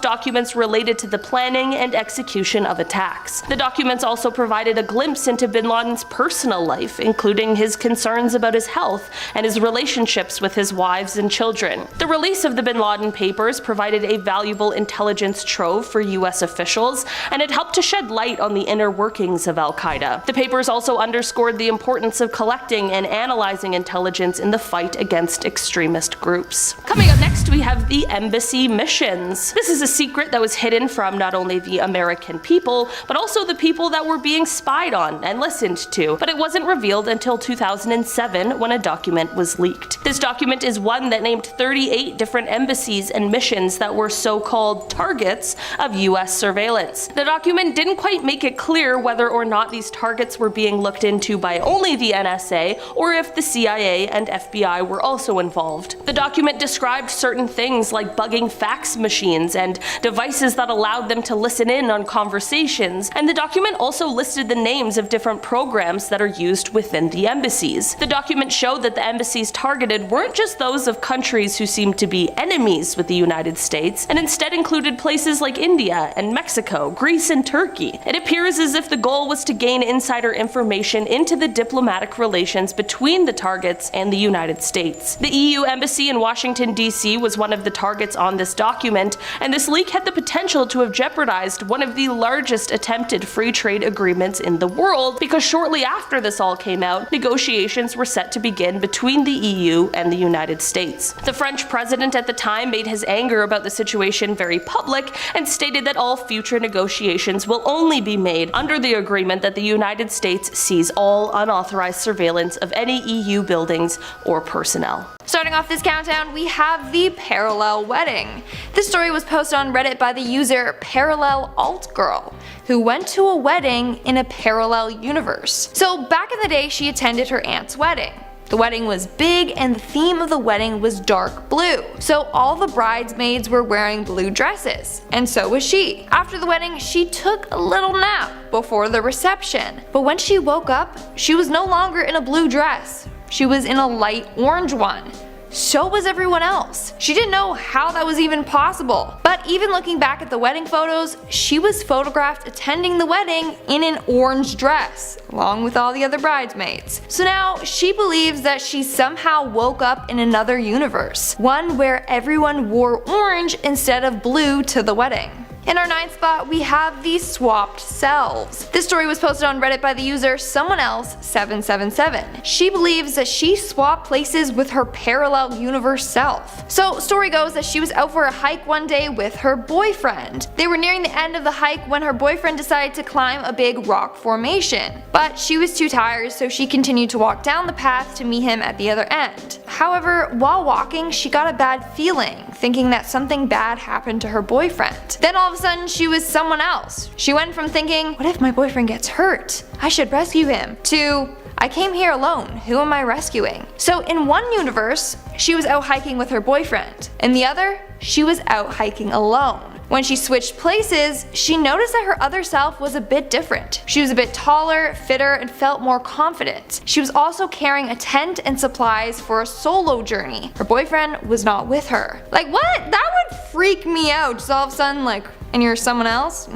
documents related to the planning and execution of attacks. The documents also provided a glimpse into bin Laden's personal life, including his concerns about his health and his relationships with his wives and children. The release of the Bin Laden Papers provided a valuable intelligence trove for US officials, and it helped to shed light on the inner workings of Al-Qaeda. The papers also underscored the importance of collecting and analyzing intelligence in the fight against extremist groups. Coming up next, we have the embassy missions. This is a secret that was hidden from not only the American people, but also the people that were being spied on. And listen, listened to, but it wasn't revealed until 2007 when a document was leaked. This document is one that named 38 different embassies and missions that were so-called targets of US surveillance. The document didn't quite make it clear whether or not these targets were being looked into by only the NSA or if the CIA and FBI were also involved. The document described certain things like bugging fax machines and devices that allowed them to listen in on conversations, and the document also listed the names of different programs that are used within the embassies. The document showed that the embassies targeted weren't just those of countries who seemed to be enemies with the United States, and instead included places like India and Mexico, Greece and Turkey. It appears as if the goal was to gain insider information into the diplomatic relations between the targets and the United States. The EU embassy in Washington, D.C. was one of the targets on this document, and this leak had the potential to have jeopardized one of the largest attempted free trade agreements in the world, because shortly after this all came out, negotiations were set to begin between the EU and the United States. The French president at the time made his anger about the situation very public and stated that all future negotiations will only be made under the agreement that the United States sees all unauthorized surveillance of any EU buildings or personnel. Starting off this countdown, we have the parallel wedding. This story was posted on Reddit by the user ParallelAltGirl, who went to a wedding in a parallel universe. So back in the day, she attended her aunt's wedding. The wedding was big and the theme of the wedding was dark blue, so all the bridesmaids were wearing blue dresses, and so was she. After the wedding, she took a little nap before the reception, but when she woke up, she was no longer in a blue dress. She was in a light orange one. So was everyone else. She didn't know how that was even possible. But even looking back at the wedding photos, she was photographed attending the wedding in an orange dress, along with all the other bridesmaids. So now she believes that she somehow woke up in another universe, one where everyone wore orange instead of blue to the wedding. In our 9th spot, we have the swapped selves. This story was posted on Reddit by the user someoneelse777. She believes that she swapped places with her parallel universe self. So story goes that she was out for a hike one day with her boyfriend. They were nearing the end of the hike when her boyfriend decided to climb a big rock formation. But she was too tired, so she continued to walk down the path to meet him at the other end. However, while walking, she got a bad feeling, thinking that something bad happened to her boyfriend. Then all of a sudden, she was someone else. She went from thinking, what if my boyfriend gets hurt? I should rescue him, to I came here alone, who am I rescuing? So in one universe, she was out hiking with her boyfriend. In the other, she was out hiking alone. When she switched places, she noticed that her other self was a bit different. She was a bit taller, fitter, and felt more confident. She was also carrying a tent and supplies for a solo journey. Her boyfriend was not with her. Like what? That would freak me out. Just all of a sudden like, and you're someone else?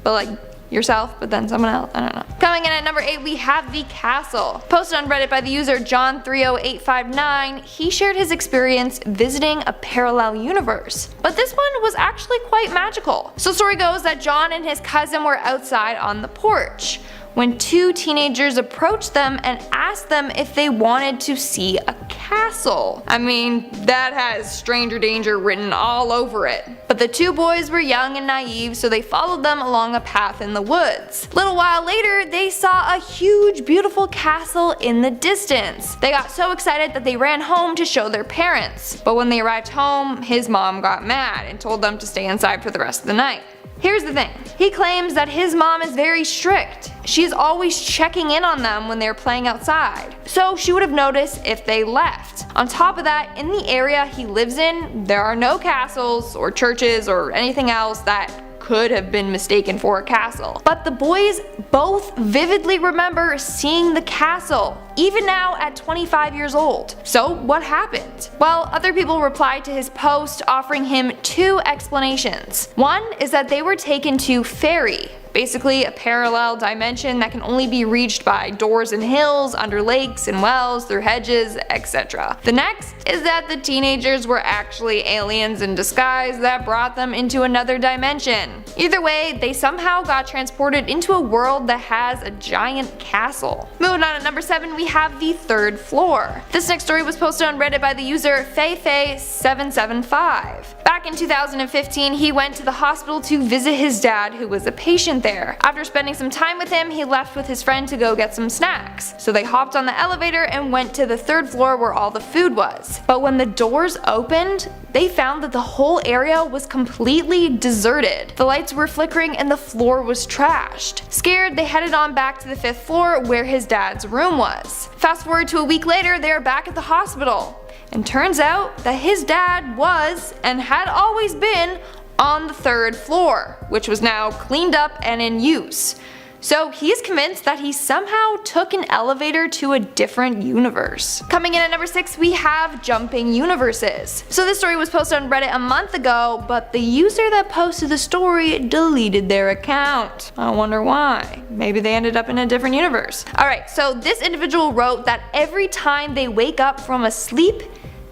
But like, yourself, but then someone else, I don't know. Coming in at number 8, we have the castle. Posted on Reddit by the user John30859, he shared his experience visiting a parallel universe. But this one was actually quite magical. So story goes that John and his cousin were outside on the porch when two teenagers approached them and asked them if they wanted to see a castle. I mean, that has stranger danger written all over it. But the two boys were young and naive, so they followed them along a path in the woods. Little while later, they saw a huge, beautiful castle in the distance. They got so excited that they ran home to show their parents. But when they arrived home, his mom got mad and told them to stay inside for the rest of the night. Here's the thing, he claims that his mom is very strict. She's always checking in on them when they're playing outside, so she would have noticed if they left. On top of that, in the area he lives in, there are no castles or churches or anything else that could have been mistaken for a castle. But the boys both vividly remember seeing the castle, even now at 25 years old. So what happened? Well, other people replied to his post offering him two explanations. One is that they were taken to Fairy, basically a parallel dimension that can only be reached by doors in hills, under lakes and wells, through hedges, etc. The next is that the teenagers were actually aliens in disguise that brought them into another dimension. Either way, they somehow got transported into a world that has a giant castle. Moving on at number 7, we have the third floor. This next story was posted on Reddit by the user FeiFei775. Back in 2015, he went to the hospital to visit his dad, who was a patient patient there. After spending some time with him, he left with his friend to go get some snacks. So they hopped on the elevator and went to the 3rd floor where all the food was. But when the doors opened, they found that the whole area was completely deserted. The lights were flickering and the floor was trashed. Scared, they headed on back to the 5th floor where his dad's room was. Fast forward to a week later, they are back at the hospital. And turns out that his dad was, and had always been, on the 3rd floor, which was now cleaned up and in use. So he's convinced that he somehow took an elevator to a different universe. Coming in at number 6, we have jumping universes. So this story was posted on Reddit a month ago, but the user that posted the story deleted their account. I wonder why. Maybe they ended up in a different universe. Alright, so this individual wrote that every time they wake up from a sleep,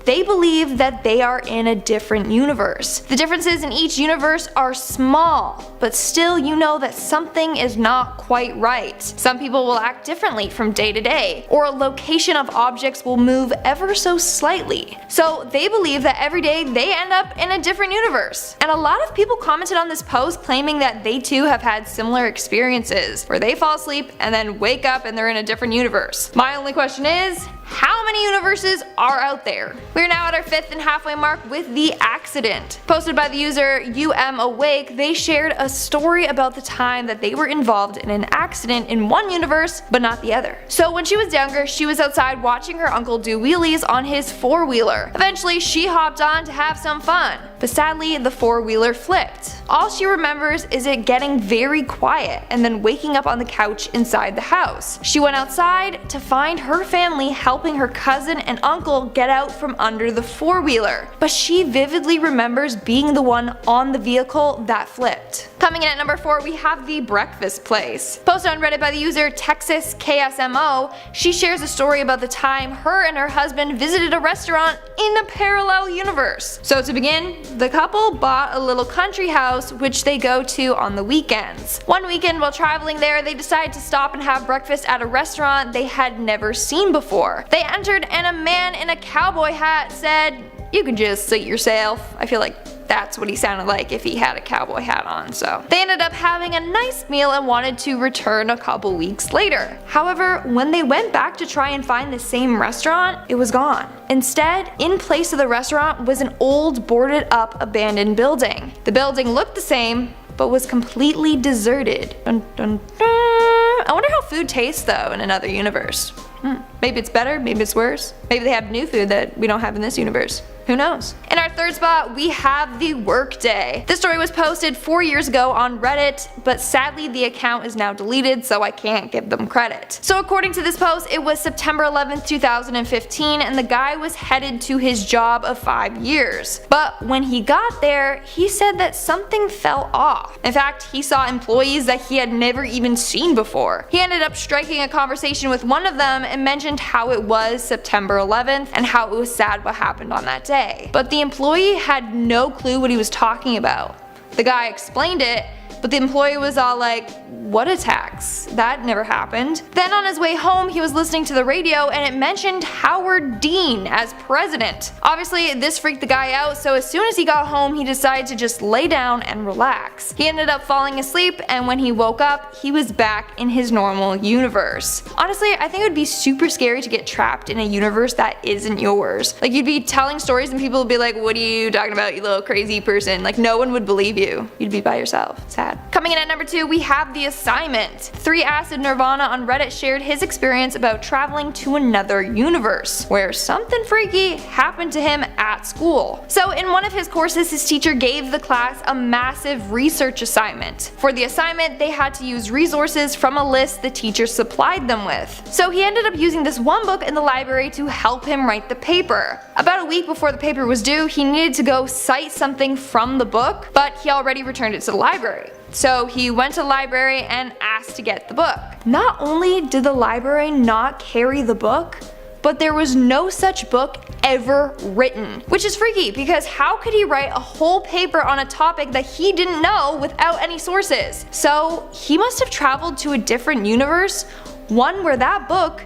they believe that they are in a different universe. The differences in each universe are small, but still you know that something is not quite right. Some people will act differently from day to day, or a location of objects will move ever so slightly. So they believe that every day they end up in a different universe. And a lot of people commented on this post claiming that they too have had similar experiences, where they fall asleep and then wake up and they're in a different universe. My only question is, how many universes are out there? We are now at our 5th and halfway mark with the accident. Posted by the user UMAwake, they shared a story about the time that they were involved in an accident in one universe but not the other. So when she was younger, she was outside watching her uncle do wheelies on his 4-wheeler. Eventually she hopped on to have some fun, but sadly the 4-wheeler flipped. All she remembers is it getting very quiet and then waking up on the couch inside the house. She went outside to find her family helping her cousin and uncle get out from under the 4-wheeler, but she vividly remembers being the one on the vehicle that flipped. Coming in at number 4, we have the breakfast place. Posted on Reddit by the user TexasKSMO, she shares a story about the time her and her husband visited a restaurant in a parallel universe. So to begin, the couple bought a little country house which they go to on the weekends. One weekend while traveling there, they decided to stop and have breakfast at a restaurant they had never seen before. They entered and a man in a cowboy hat said, "You can just seat yourself." I feel like that's what he sounded like if he had a cowboy hat on, so. They ended up having a nice meal and wanted to return a couple weeks later. However, when they went back to try and find the same restaurant, it was gone. Instead, in place of the restaurant was an old boarded up abandoned building. The building looked the same, but was completely deserted. Dun, dun, dun. I wonder how food tastes though in another universe. Maybe it's better, maybe it's worse. Maybe they have new food that we don't have in this universe. Who knows? In our 3rd spot, we have the workday. This story was posted 4 years ago on Reddit, but sadly the account is now deleted, so I can't give them credit. So according to this post, it was September 11th, 2015, and the guy was headed to his job of 5 years. But when he got there, he said that something fell off. In fact, he saw employees that he had never even seen before. He ended up striking a conversation with one of them and mentioned how it was September 11th and how it was sad what happened on that day. But the employee had no clue what he was talking about. The guy explained it, but the employee was all like, "What attacks? That never happened." Then on his way home, he was listening to the radio and it mentioned Howard Dean as president. Obviously, this freaked the guy out, so as soon as he got home, he decided to just lay down and relax. He ended up falling asleep, and when he woke up, he was back in his normal universe. Honestly, I think it would be super scary to get trapped in a universe that isn't yours. Like, you'd be telling stories and people would be like, "What are you talking about, you little crazy person?" Like, no one would believe you. You'd be by yourself. Sad. Coming in at number 2, we have the assignment. 3Acid Nirvana on Reddit shared his experience about traveling to another universe, where something freaky happened to him at school. So in one of his courses, his teacher gave the class a massive research assignment. For the assignment, they had to use resources from a list the teacher supplied them with. So he ended up using this one book in the library to help him write the paper. About a week before the paper was due, he needed to go cite something from the book, but he already returned it to the library. So he went to the library and asked to get the book. Not only did the library not carry the book, but there was no such book ever written. Which is freaky, because how could he write a whole paper on a topic that he didn't know without any sources? So he must have traveled to a different universe, one where that book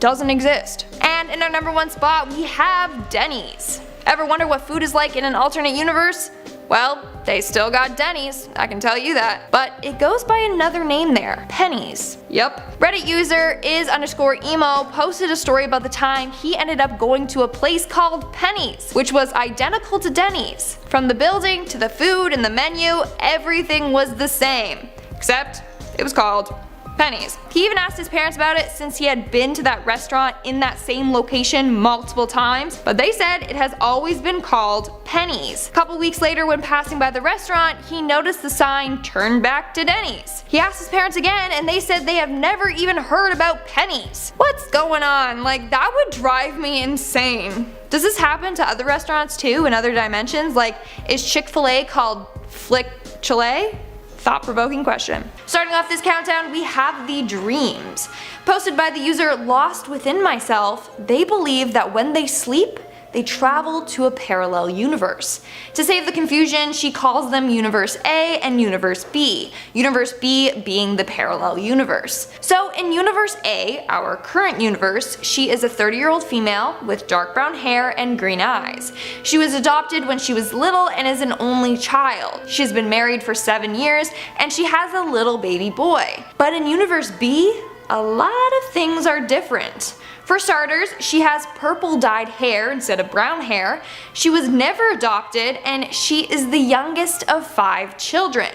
doesn't exist. And in our number 1 spot, we have Denny's. Ever wonder what food is like in an alternate universe? Well, they still got Denny's, I can tell you that. But it goes by another name there, Penny's. Yep. Reddit user is_emo posted a story about the time he ended up going to a place called Penny's, which was identical to Denny's. From the building to the food and the menu, everything was the same, except it was called Penny's. He even asked his parents about it since he had been to that restaurant in that same location multiple times, but they said it has always been called Penny's. A couple weeks later, when passing by the restaurant, he noticed the sign "Turn back to Denny's." He asked his parents again and they said they have never even heard about Penny's. What's going on? Like, that would drive me insane. Does this happen to other restaurants too in other dimensions? Like, is Chick-fil-A called Flick-Chile? Thought-provoking question. Starting off this countdown, we have the dreams. Posted by the user Lost Within Myself, they believe that when they sleep, they travel to a parallel universe. To save the confusion, she calls them Universe A and Universe B, Universe B being the parallel universe. So in Universe A, our current universe, she is a 30-year-old female with dark brown hair and green eyes. She was adopted when she was little and is an only child. She's been married for 7 years and she has a little baby boy. But in Universe B, a lot of things are different. For starters, she has purple dyed hair instead of brown hair, she was never adopted, and she is the youngest of 5 children.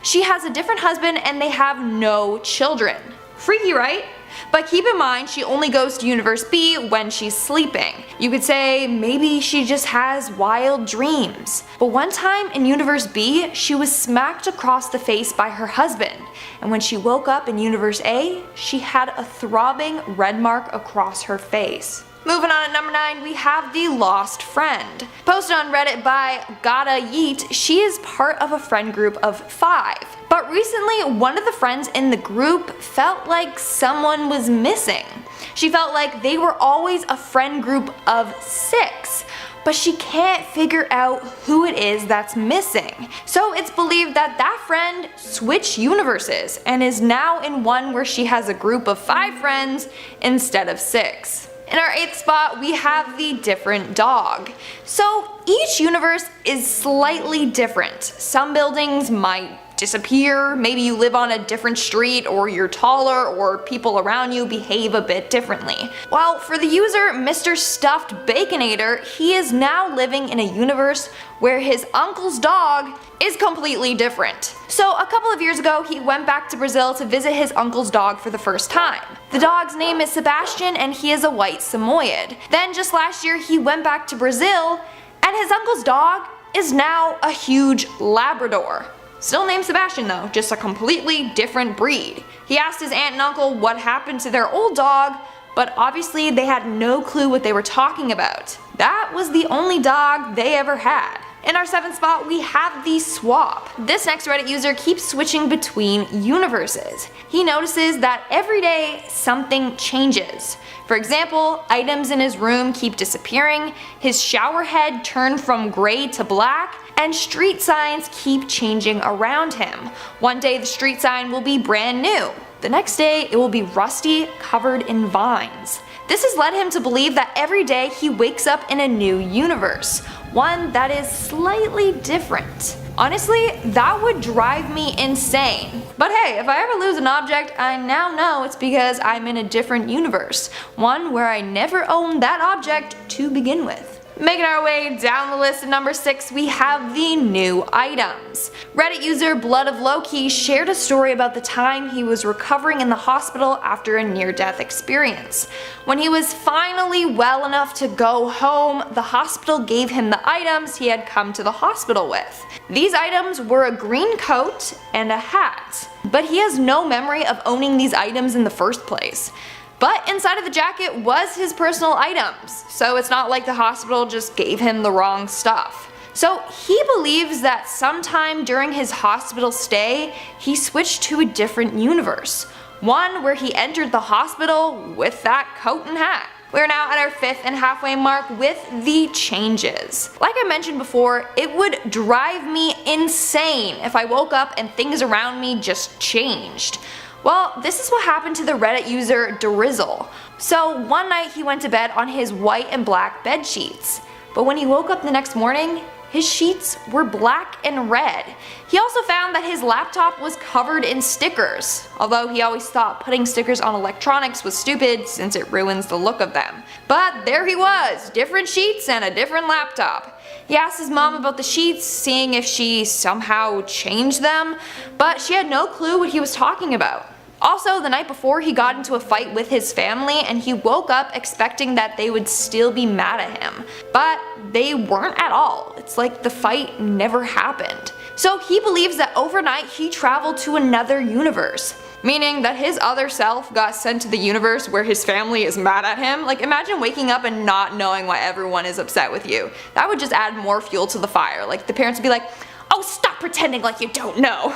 She has a different husband and they have no children. Freaky, right? But keep in mind, she only goes to Universe B when she's sleeping. You could say maybe she just has wild dreams. But one time in Universe B, she was smacked across the face by her husband. And when she woke up in Universe A, she had a throbbing red mark across her face. Moving on at number 9, we have the lost friend. Posted on Reddit by Gotta Yeet, she is part of a friend group of 5. But recently, one of the friends in the group felt like someone was missing. She felt like they were always a friend group of 6. But she can't figure out who it is that's missing. So it's believed that that friend switched universes and is now in one where she has a group of 5 friends instead of 6. In our 8th spot, we have the different dog. So each universe is slightly different. Some buildings might disappear, maybe you live on a different street, or you're taller, or people around you behave a bit differently. While for the user Mr. Stuffed Baconator, he is now living in a universe where his uncle's dog is completely different. So a couple of years ago, he went back to Brazil to visit his uncle's dog for the first time. The dog's name is Sebastian and he is a white Samoyed. Then just last year, he went back to Brazil and his uncle's dog is now a huge Labrador. Still named Sebastian though, just a completely different breed. He asked his aunt and uncle what happened to their old dog, but obviously they had no clue what they were talking about. That was the only dog they ever had. In our 7th spot, we have the swap. This next Reddit user keeps switching between universes. He notices that every day something changes. For example, items in his room keep disappearing, his shower head turned from gray to black, and street signs keep changing around him. One day the street sign will be brand new. The next day it will be rusty, covered in vines. This has led him to believe that every day he wakes up in a new universe, one that is slightly different. Honestly, that would drive me insane. But hey, if I ever lose an object, I now know it's because I'm in a different universe, one where I never owned that object to begin with. Making our way down the list at number 6, we have the new items. Reddit user Blood of Loki shared a story about the time he was recovering in the hospital after a near-death experience. When he was finally well enough to go home, the hospital gave him the items he had come to the hospital with. These items were a green coat and a hat, but he has no memory of owning these items in the first place. But inside of the jacket was his personal items, so it's not like the hospital just gave him the wrong stuff. So he believes that sometime during his hospital stay, he switched to a different universe, one where he entered the hospital with that coat and hat. We're now at our 5th and halfway mark with the changes. Like I mentioned before, it would drive me insane if I woke up and things around me just changed. Well, this is what happened to the Reddit user Derizzle. So one night he went to bed on his white and black bed sheets, but when he woke up the next morning, his sheets were black and red. He also found that his laptop was covered in stickers, although he always thought putting stickers on electronics was stupid since it ruins the look of them. But there he was, different sheets and a different laptop. He asked his mom about the sheets, seeing if she somehow changed them, but she had no clue what he was talking about. Also, the night before, he got into a fight with his family and he woke up expecting that they would still be mad at him. But they weren't at all. It's like the fight never happened. So he believes that overnight he traveled to another universe. Meaning that his other self got sent to the universe where his family is mad at him. Like, imagine waking up and not knowing why everyone is upset with you. That would just add more fuel to the fire. Like, the parents would be like, oh, stop pretending like you don't know.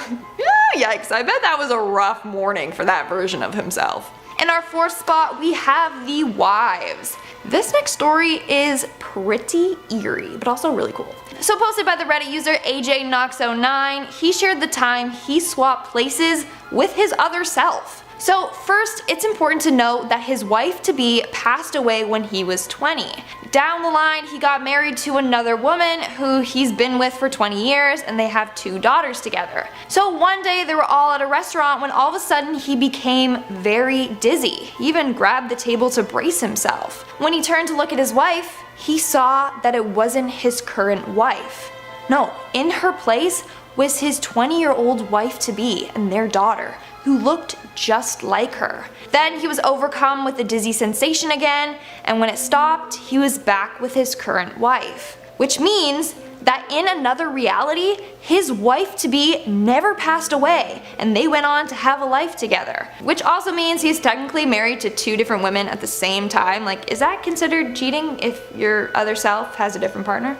Yikes, I bet that was a rough morning for that version of himself. In our fourth spot, we have the wives. This next story is pretty eerie, but also really cool. So posted by the Reddit user AJKnox09, he shared the time he swapped places with his other self. So first, it's important to note that his wife-to-be passed away when he was 20. Down the line, he got married to another woman who he's been with for 20 years and they have 2 daughters together. So one day they were all at a restaurant when all of a sudden he became very dizzy. He even grabbed the table to brace himself. When he turned to look at his wife, he saw that it wasn't his current wife. No, in her place was his 20-year-old wife-to-be and their daughter, who looked just like her. Then he was overcome with a dizzy sensation again, and when it stopped, he was back with his current wife. Which means that in another reality, his wife-to-be never passed away, and they went on to have a life together. Which also means he's technically married to 2 different women at the same time. Like, is that considered cheating if your other self has a different partner?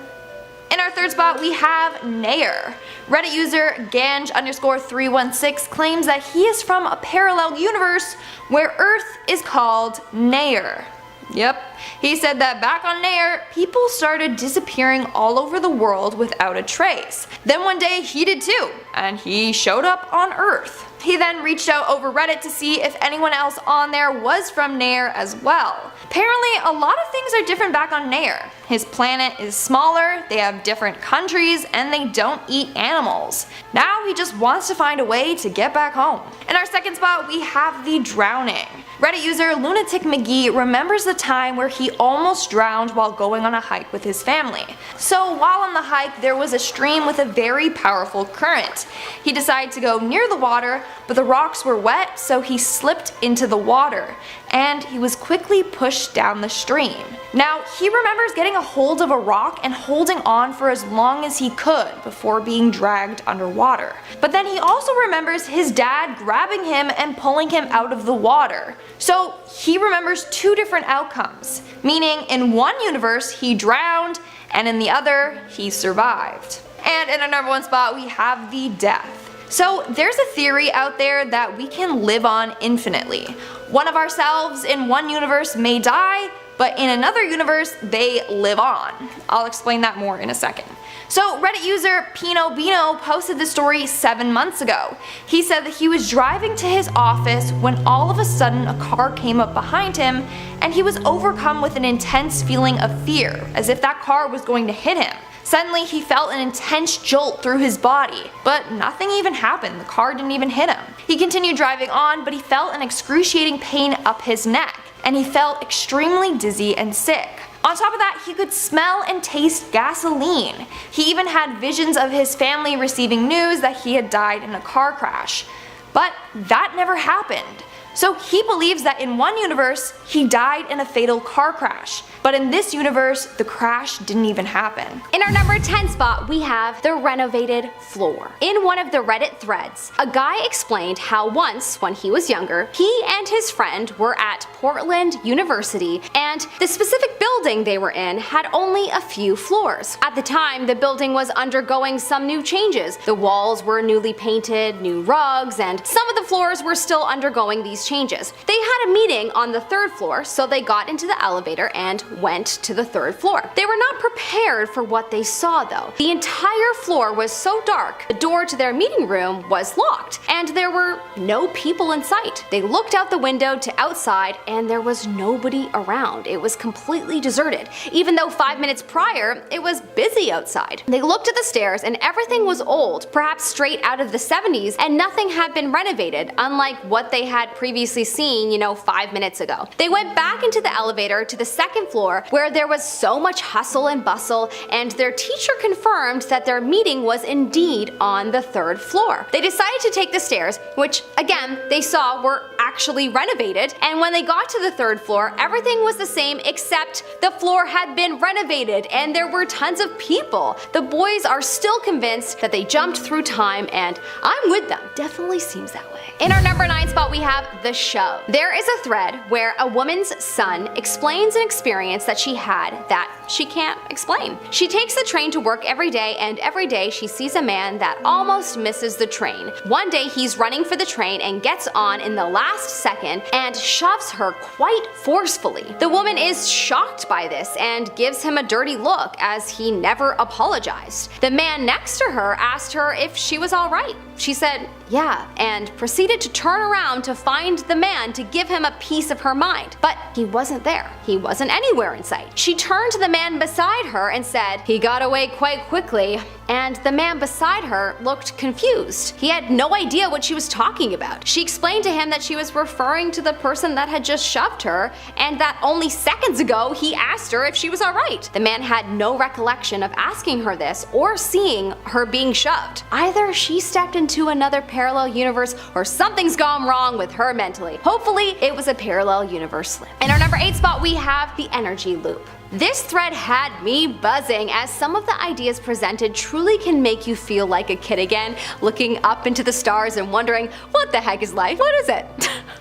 In our third spot, we have Nair. Reddit user Ganj_316 claims that he is from a parallel universe where Earth is called Nair. Yep, he said that back on Nair, people started disappearing all over the world without a trace. Then one day he did too, and he showed up on Earth. He then reached out over Reddit to see if anyone else on there was from Nair as well. Apparently, a lot of things are different back on Nair. His planet is smaller, they have different countries, and they don't eat animals. Now he just wants to find a way to get back home. In our second spot, we have the drowning. Reddit user Lunatic McGee remembers the time where he almost drowned while going on a hike with his family. So while on the hike, there was a stream with a very powerful current. He decided to go near the water, but the rocks were wet, so he slipped into the water, and he was quickly pushed down the stream. Now, he remembers getting a hold of a rock and holding on for as long as he could before being dragged underwater. But then he also remembers his dad grabbing him and pulling him out of the water. So he remembers 2 different outcomes, meaning in one universe he drowned, and in the other he survived. And in our number 1 spot, we have the death. So there's a theory out there that we can live on infinitely. One of ourselves in one universe may die, but in another universe they live on. I'll explain that more in a second. So Reddit user Pino Bino posted this story 7 months ago. He said that he was driving to his office when all of a sudden a car came up behind him and he was overcome with an intense feeling of fear, as if that car was going to hit him. Suddenly he felt an intense jolt through his body, but nothing even happened, the car didn't even hit him. He continued driving on, but he felt an excruciating pain up his neck, and he felt extremely dizzy and sick. On top of that, he could smell and taste gasoline. He even had visions of his family receiving news that he had died in a car crash. But that never happened. So he believes that in one universe, he died in a fatal car crash. But in this universe, the crash didn't even happen. In our number 10 spot, we have the renovated floor. In one of the Reddit threads, a guy explained how once, when he was younger, he and his friend were at Portland University, and the specific building they were in had only a few floors. At the time, the building was undergoing some new changes. The walls were newly painted, new rugs, and some of the floors were still undergoing these changes. They had a meeting on the 3rd floor, so they got into the elevator and went to the 3rd floor. They were not prepared for what they saw though. The entire floor was so dark, the door to their meeting room was locked, and there were no people in sight. They looked out the window to outside and there was nobody around. It was completely deserted, even though 5 minutes prior it was busy outside. They looked at the stairs and everything was old, perhaps straight out of the 70s, and nothing had been renovated, unlike what they had previously seen, 5 minutes ago. They went back into the elevator to the second floor where there was so much hustle and bustle, and their teacher confirmed that their meeting was indeed on the third floor. They decided to take the stairs, which again they saw were actually renovated, and when they got to the third floor, everything was the same except the floor had been renovated and there were tons of people. The boys are still convinced that they jumped through time, and I'm with them. Definitely seems that way. In our number 9 spot, we have the show. There is a thread where a woman's son explains an experience that she had that she can't explain. She takes the train to work every day, and every day she sees a man that almost misses the train. One day he's running for the train and gets on in the last second and shoves her quite forcefully. The woman is shocked by this and gives him a dirty look, as he never apologized. The man next to her asked her if she was alright. She said, yeah, and proceeded to turn around to find the man to give him a piece of her mind. But he wasn't there. He wasn't anywhere in sight. She turned to the man beside her and said, he got away quite quickly. And the man beside her looked confused. He had no idea what she was talking about. She explained to him that she was referring to the person that had just shoved her, and that only seconds ago he asked her if she was alright. The man had no recollection of asking her this or seeing her being shoved. Either she stepped into another parallel universe or something's gone wrong with her mentally. Hopefully it was a parallel universe slip. In our number 8 spot, we have the energy loop. This thread had me buzzing, as some of the ideas presented truly can make you feel like a kid again, looking up into the stars and wondering, what the heck is life? What is it?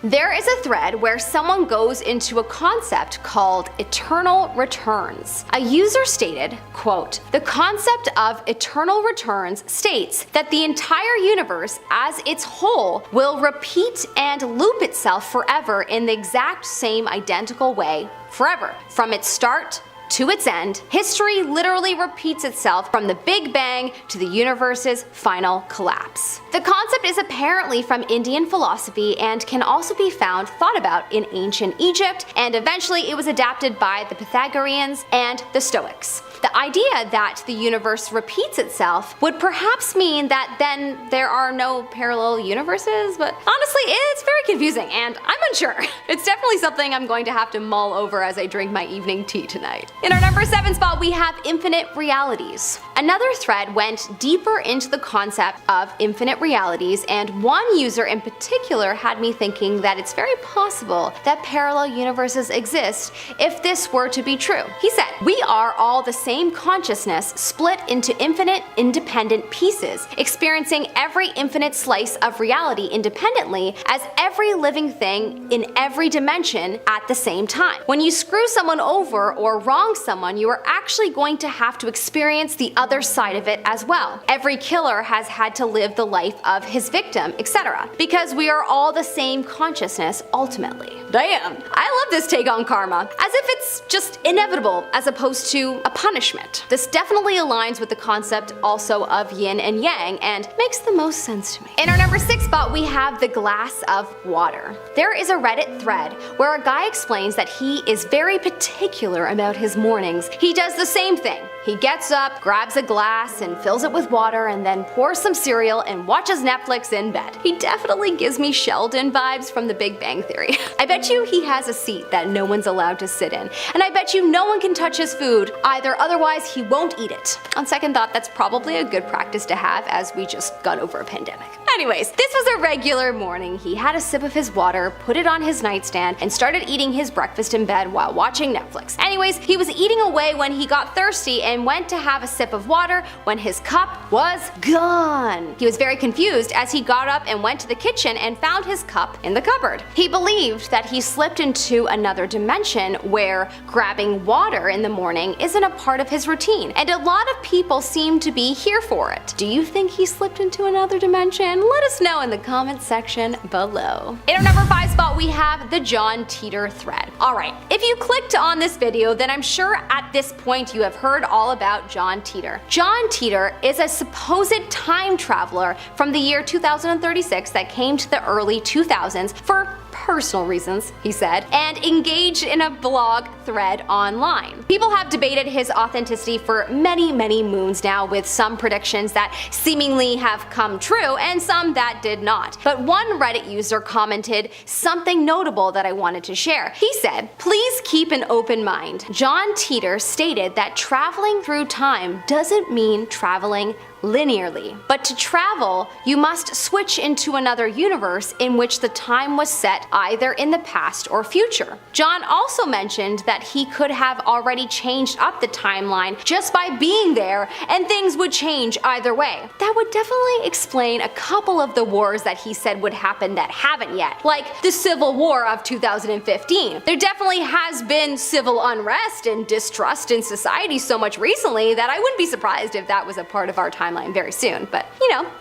There is a thread where someone goes into a concept called eternal returns. A user stated, quote, the concept of eternal returns states that the entire universe as its whole will repeat and loop itself forever in the exact same identical way forever. From its start to its end, history literally repeats itself from the Big Bang to the universe's final collapse. The concept is apparently from Indian philosophy and can also be thought about in ancient Egypt, and eventually it was adapted by the Pythagoreans and the Stoics. The idea that the universe repeats itself would perhaps mean that then there are no parallel universes, but honestly it's very confusing and I'm unsure. It's definitely something I'm going to have to mull over as I drink my evening tea tonight. In our number 7 spot, we have infinite realities. Another thread went deeper into the concept of infinite realities, and one user in particular had me thinking that it's very possible that parallel universes exist if this were to be true. He said, we are all the same consciousness split into infinite independent pieces, experiencing every infinite slice of reality independently as every living thing in every dimension at the same time. When you screw someone over or wrong someone, you are actually going to have to experience the other side of it as well. Every killer has had to live the life of his victim, etc. Because we are all the same consciousness ultimately. Damn, I love this take on karma, as if it's just inevitable as opposed to a punishment. This definitely aligns with the concept also of yin and yang and makes the most sense to me. In our number 6 spot, we have the glass of water. There is a Reddit thread where a guy explains that he is very particular about his mornings. He does the same thing. He gets up, grabs a glass and fills it with water, and then pours some cereal and watches Netflix in bed. He definitely gives me Sheldon vibes from the Big Bang Theory. I bet you he has a seat that no one's allowed to sit in, and I bet you no one can touch his food either, otherwise he won't eat it. On second thought, that's probably a good practice to have, as we just got over a pandemic. Anyways, this was a regular morning. He had a sip of his water, put it on his nightstand, and started eating his breakfast in bed while watching Netflix. Anyways, he was eating away when he got thirsty and went to have a sip of water when his cup was gone. He was very confused as he got up and went to the kitchen and found his cup in the cupboard. He believed that he slipped into another dimension where grabbing water in the morning isn't a part of his routine, and a lot of people seem to be here for it. Do you think he slipped into another dimension? Let us know in the comment section below. In our number 5 spot, we have the John Teeter thread. Alright, if you clicked on this video, then I'm sure at this point you have heard all all about John Titor. John Titor is a supposed time traveler from the year 2036 that came to the early 2000s for personal reasons, he said, and engaged in a blog thread online. People have debated his authenticity for many moons now, with some predictions that seemingly have come true and some that did not. But one Reddit user commented something notable that I wanted to share. He said, "Please keep an open mind. John Titor stated that traveling through time doesn't mean traveling linearly. But to travel, you must switch into another universe in which the time was set either in the past or future." John also mentioned that he could have already changed up the timeline just by being there, and things would change either way. That would definitely explain a couple of the wars that he said would happen that haven't yet, like the Civil War of 2015. There definitely has been civil unrest and distrust in society so much recently that I wouldn't be surprised if that was a part of our timeline very soon, but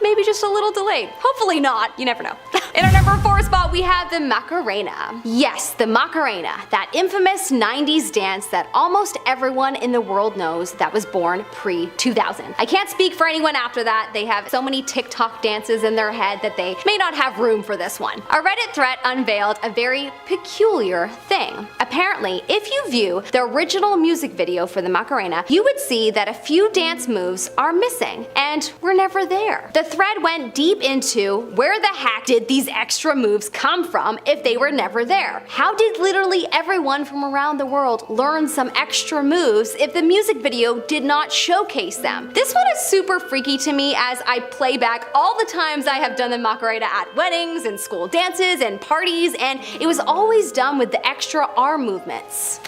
maybe just a little delayed. Hopefully not, you never know. In our number 4 spot, we have the Macarena. Yes, the Macarena, that infamous 90s dance that almost everyone in the world knows that was born pre-2000. I can't speak for anyone after that. They have so many TikTok dances in their head that they may not have room for this one. A Reddit thread unveiled a very peculiar thing. Apparently, if you view the original music video for the Macarena, you would see that a few dance moves are missing and were never there. The thread went deep into where the heck did these extra moves come from if they were never there? How did literally everyone from around the world learn some extra moves if the music video did not showcase them? This one is super freaky to me as I play back all the times I have done the Macarena at weddings and school dances and parties, and it was always done with the extra arm movements.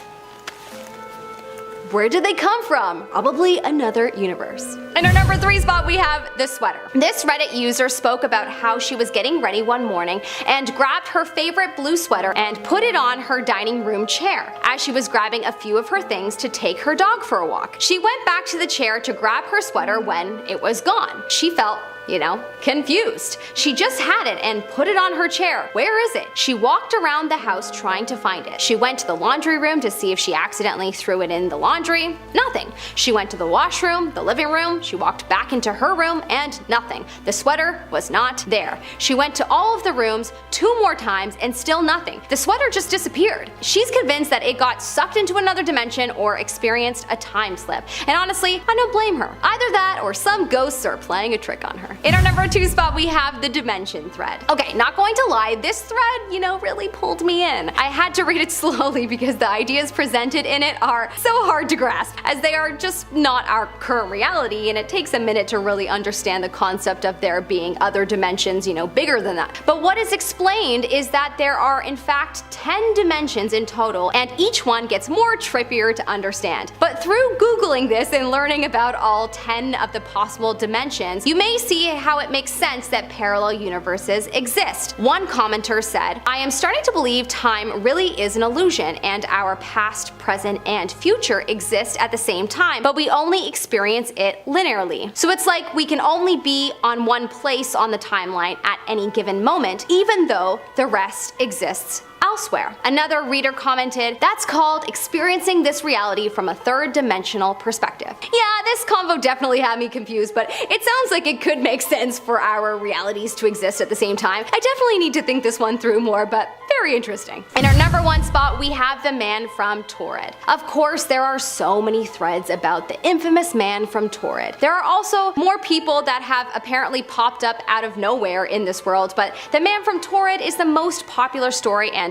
Where did they come from? Probably another universe. In our number 3 spot, we have the sweater. This Reddit user spoke about how she was getting ready one morning and grabbed her favorite blue sweater and put it on her dining room chair as she was grabbing a few of her things to take her dog for a walk. She went back to the chair to grab her sweater when it was gone. She felt confused. She just had it and put it on her chair. Where is it? She walked around the house trying to find it. She went to the laundry room to see if she accidentally threw it in the laundry. Nothing. She went to the washroom, the living room, she walked back into her room, and nothing. The sweater was not there. She went to all of the rooms 2 more times and still nothing. The sweater just disappeared. She's convinced that it got sucked into another dimension or experienced a time slip. And honestly, I don't blame her. Either that or some ghosts are playing a trick on her. In our number 2 spot, we have the dimension thread. Okay, not going to lie, this thread, really pulled me in. I had to read it slowly because the ideas presented in it are so hard to grasp, as they are just not our current reality, and it takes a minute to really understand the concept of there being other dimensions, bigger than that. But what is explained is that there are in fact 10 dimensions in total, and each one gets more trippier to understand. But through Googling this and learning about all 10 of the possible dimensions, you may see how it makes sense that parallel universes exist. One commenter said, "I am starting to believe time really is an illusion, and our past, present, and future exist at the same time, but we only experience it linearly. So it's like we can only be on one place on the timeline at any given moment, even though the rest exists elsewhere." Another reader commented, "That's called experiencing this reality from a third-dimensional perspective." Yeah, this convo definitely had me confused, but it sounds like it could make sense for our realities to exist at the same time. I definitely need to think this one through more, but very interesting. In our number 1 spot, we have the man from Torrid. Of course, there are so many threads about the infamous man from Torrid. There are also more people that have apparently popped up out of nowhere in this world, but the man from Torrid is the most popular story and,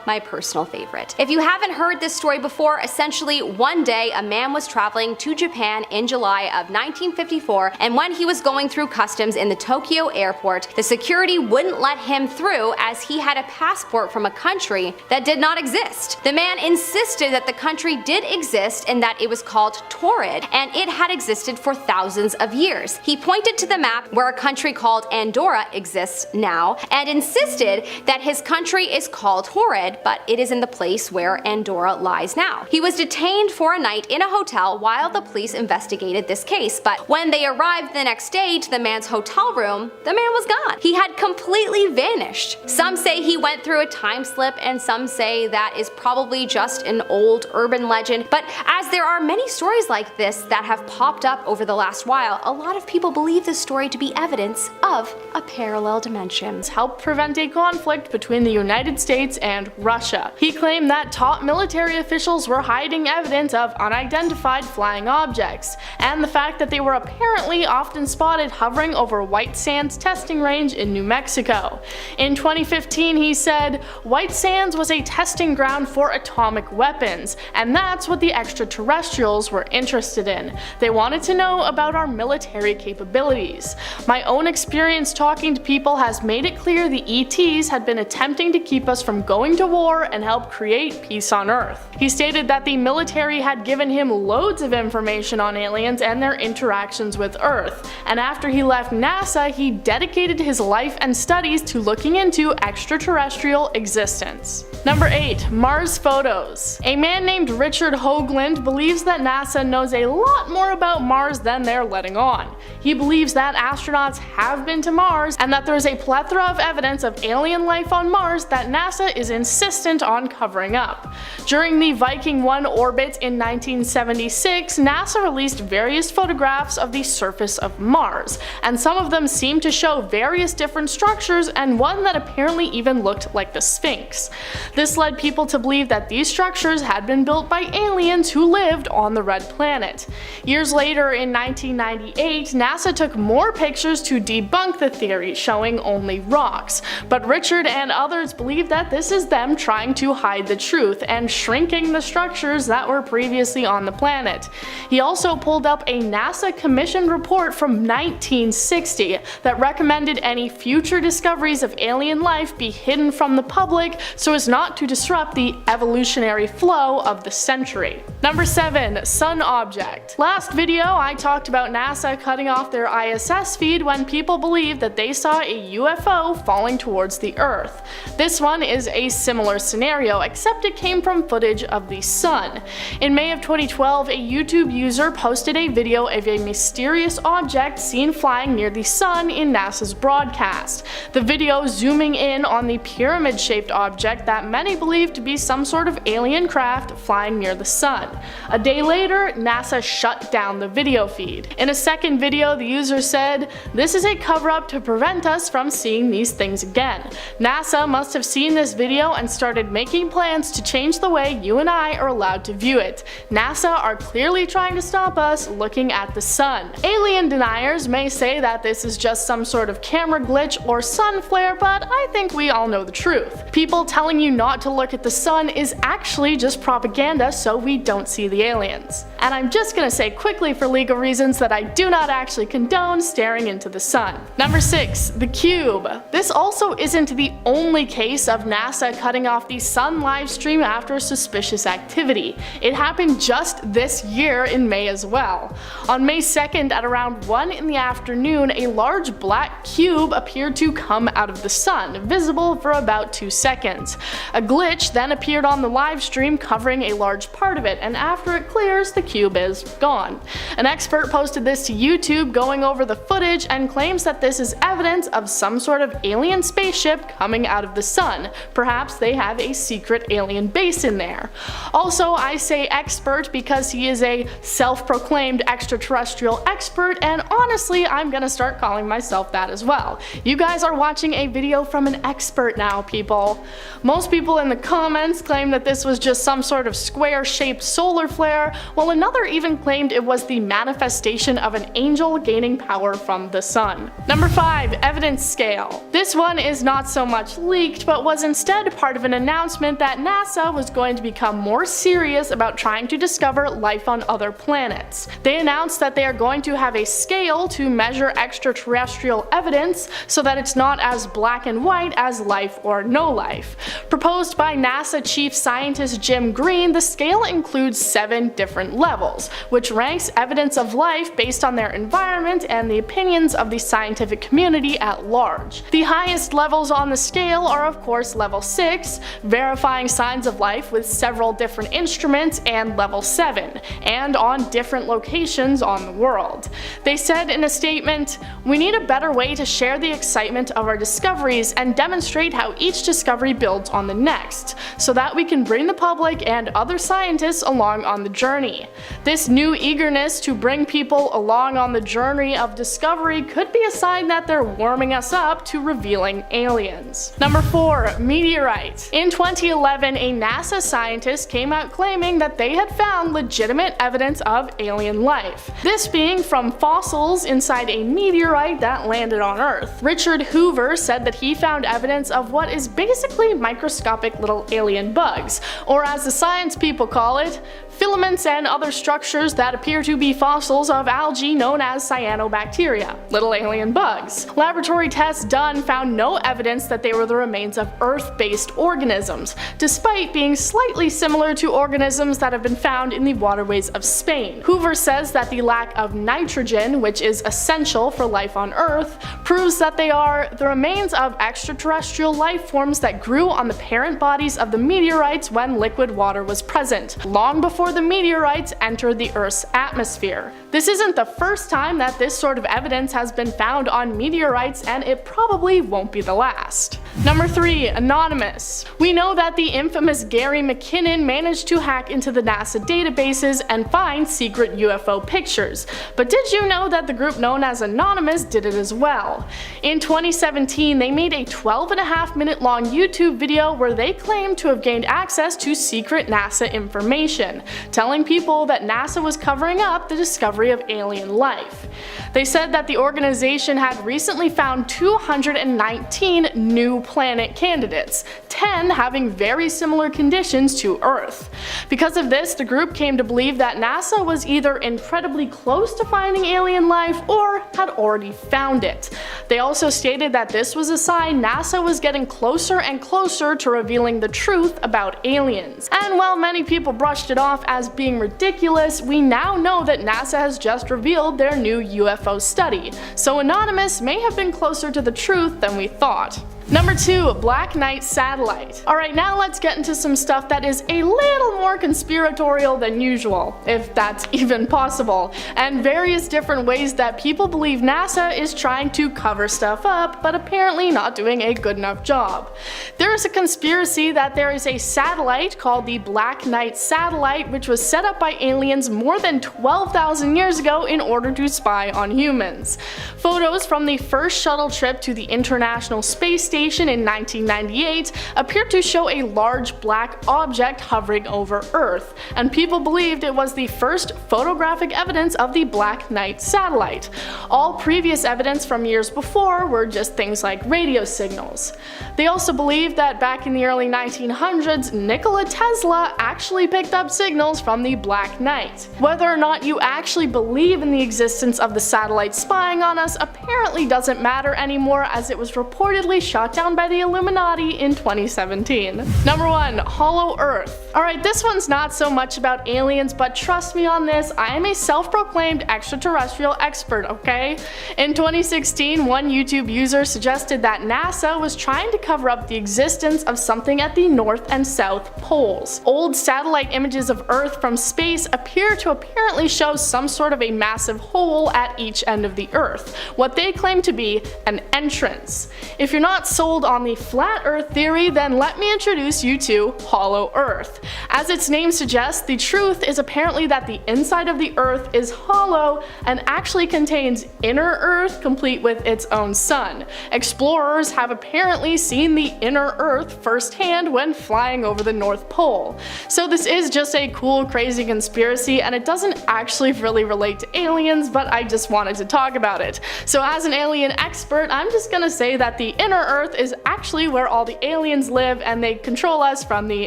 my personal favorite. If you haven't heard this story before, essentially one day a man was traveling to Japan in July of 1954, and when he was going through customs in the Tokyo airport, the security wouldn't let him through as he had a passport from a country that did not exist. The man insisted that the country did exist and that it was called Torrid, and it had existed for thousands of years. He pointed to the map where a country called Andorra exists now, and insisted that his country is called Torrid, but it is in the place where Andorra lies now. He was detained for a night in a hotel while the police investigated this case, but when they arrived the next day to the man's hotel room, the man was gone. He had completely vanished. Some say he went through a time slip, and some say that is probably just an old urban legend, but as there are many stories like this that have popped up over the last while, a lot of people believe this story to be evidence of a parallel dimension. Helped prevent a conflict between the United States and Russia. He claimed that top military officials were hiding evidence of unidentified flying objects, and the fact that they were apparently often spotted hovering over White Sands testing range in New Mexico. In 2015, he said, "White Sands was a testing ground for atomic weapons, and that's what the extraterrestrials were interested in. They wanted to know about our military capabilities. My own experience talking to people has made it clear the ETs had been attempting to keep us from going to war and help create peace on Earth." He stated that the military had given him loads of information on aliens and their interactions with Earth, and after he left NASA, he dedicated his life and studies to looking into extraterrestrial existence. Number 8. Mars photos. A man named Richard Hoagland believes that NASA knows a lot more about Mars than they're letting on. He believes that astronauts have been to Mars and that there's a plethora of evidence of alien life on Mars that NASA is insistent on covering up. During the Viking 1 orbit in 1976, NASA released various photographs of the surface of Mars, and some of them seemed to show various different structures and one that apparently even looked like the Sphinx. This led people to believe that these structures had been built by aliens who lived on the Red Planet. Years later, in 1998, NASA took more pictures to debunk the theory, showing only rocks, but Richard and others believe that this is them trying to hide the truth and shrinking the structures that were previously on the planet. He also pulled up a NASA commissioned report from 1960 that recommended any future discoveries of alien life be hidden from the public so as not to disrupt the evolutionary flow of the century. Number 7. Sun object. Last video I talked about NASA cutting off their ISS feed when people believed that they saw a UFO falling towards the Earth. This one is a similar scenario, except it came from footage of the sun. In May of 2012, a YouTube user posted a video of a mysterious object seen flying near the sun in NASA's broadcast. The video zooming in on the pyramid-shaped object that many believe to be some sort of alien craft flying near the sun. A day later, NASA shut down the video feed. In a second video, the user said, "This is a cover-up to prevent us from seeing these things again. NASA must have seen this video and started making plans to change the way you and I are allowed to view it. NASA are clearly trying to stop us looking at the sun." Alien deniers may say that this is just some sort of camera glitch or sun flare, but I think we all know the truth. People telling you not to look at the sun is actually just propaganda so we don't see the aliens. And I'm just gonna say quickly for legal reasons that I do not actually condone staring into the sun. Number 6. The cube. This also isn't the only case of NASA cutting off the sun live stream after suspicious activity. It happened just this year in May as well. On May 2nd at around 1 in the afternoon, a large black cube appeared to come out of the sun, visible for about 2 seconds. A glitch then appeared on the live stream covering a large part of it, and after it clears, the cube is gone. An expert posted this to YouTube going over the footage and claims that this is evidence of some sort of alien spaceship coming out of the sun. Perhaps they have a secret alien base in there. Also, I say expert because he is a self-proclaimed extraterrestrial expert, and honestly, I'm gonna start calling myself that as well. You guys are watching a video from an expert now, people. Most people in the comments claim that this was just some sort of square-shaped solar flare, while another even claimed it was the manifestation of an angel gaining power from the sun. Number 5. Evidence scale. This one is not so much leaked, but was instead part of an announcement that NASA was going to become more serious about trying to discover life on other planets. They announced that they are going to have a scale to measure extraterrestrial evidence so that it's not as black and white as life or no life. Proposed by NASA Chief Scientist Jim Green, the scale includes 7 different levels, which ranks evidence of life based on their environment and the opinions of the scientific community at large. The highest levels on the scale are of course level 6, verifying signs of life with several different instruments, and level 7, and on different locations on the world. They said in a statement, "We need a better way to share the excitement of our discoveries and demonstrate how each discovery builds on the next, so that we can bring the public and other scientists along on the journey. This new eagerness to bring people along on the journey of discovery could be a sign that they're warming us up to revealing aliens." Number 4. Meteorite. In 2011, a NASA scientist came out claiming that they had found legitimate evidence of alien life, this being from fossils inside a meteorite that landed on Earth. Richard Hoover said that he found evidence of what is basically microscopic little alien bugs, or as the science people call it, filaments and other structures that appear to be fossils of algae known as cyanobacteria, little alien bugs. Laboratory tests done found no evidence that they were the remains of Earth-based organisms, despite being slightly similar to organisms that have been found in the waterways of Spain. Hoover says that the lack of nitrogen, which is essential for life on Earth, proves that they are the remains of extraterrestrial life forms that grew on the parent bodies of the meteorites when liquid water was present, long before the meteorites entered the Earth's atmosphere. This isn't the first time that this sort of evidence has been found on meteorites, and it probably won't be the last. Number 3. Anonymous. We know that the infamous Gary McKinnon managed to hack into the NASA databases and find secret UFO pictures, but did you know that the group known as Anonymous did it as well? In 2017, they made a 12.5-minute long YouTube video where they claimed to have gained access to secret NASA information, telling people that NASA was covering up the discovery of alien life. They said that the organization had recently found 219 new planet candidates, 10 having very similar conditions to Earth. Because of this, the group came to believe that NASA was either incredibly close to finding alien life or had already found it. They also stated that this was a sign NASA was getting closer and closer to revealing the truth about aliens. And while many people brushed it off as being ridiculous, we now know that NASA has just revealed their new UFO study, so Anonymous may have been closer to the truth than we thought. Number 2. Black Knight Satellite. Alright, now let's get into some stuff that is a little more conspiratorial than usual, if that's even possible, and various different ways that people believe NASA is trying to cover stuff up, but apparently not doing a good enough job. There is a conspiracy that there is a satellite called the Black Knight Satellite, which was set up by aliens more than 12,000 years ago in order to spy on humans. Photos from the first shuttle trip to the International Space Station in 1998 appeared to show a large black object hovering over Earth, and people believed it was the first photographic evidence of the Black Knight satellite. All previous evidence from years before were just things like radio signals. They also believed that back in the early 1900s, Nikola Tesla actually picked up signals from the Black Knight. Whether or not you actually believe in the existence of the satellite spying on us apparently doesn't matter anymore, as it was reportedly shot down by the Illuminati in 2017. Number 1. Hollow Earth. Alright, this one's not so much about aliens, but trust me on this, I am a self-proclaimed extraterrestrial expert, okay? In 2016, one YouTube user suggested that NASA was trying to cover up the existence of something at the North and South poles. Old satellite images of Earth from space appear to apparently show some sort of a massive hole at each end of the Earth, what they claim to be an entrance. If you're not sold on the flat Earth theory, then let me introduce you to Hollow Earth. As its name suggests, the truth is apparently that the inside of the Earth is hollow and actually contains inner Earth complete with its own sun. Explorers have apparently seen the inner Earth firsthand when flying over the North Pole. So this is just a cool, crazy conspiracy, and it doesn't actually really relate to aliens, but I just wanted to talk about it. So as an alien expert, I'm just gonna say that the inner Earth is actually where all the aliens live, and they control us from the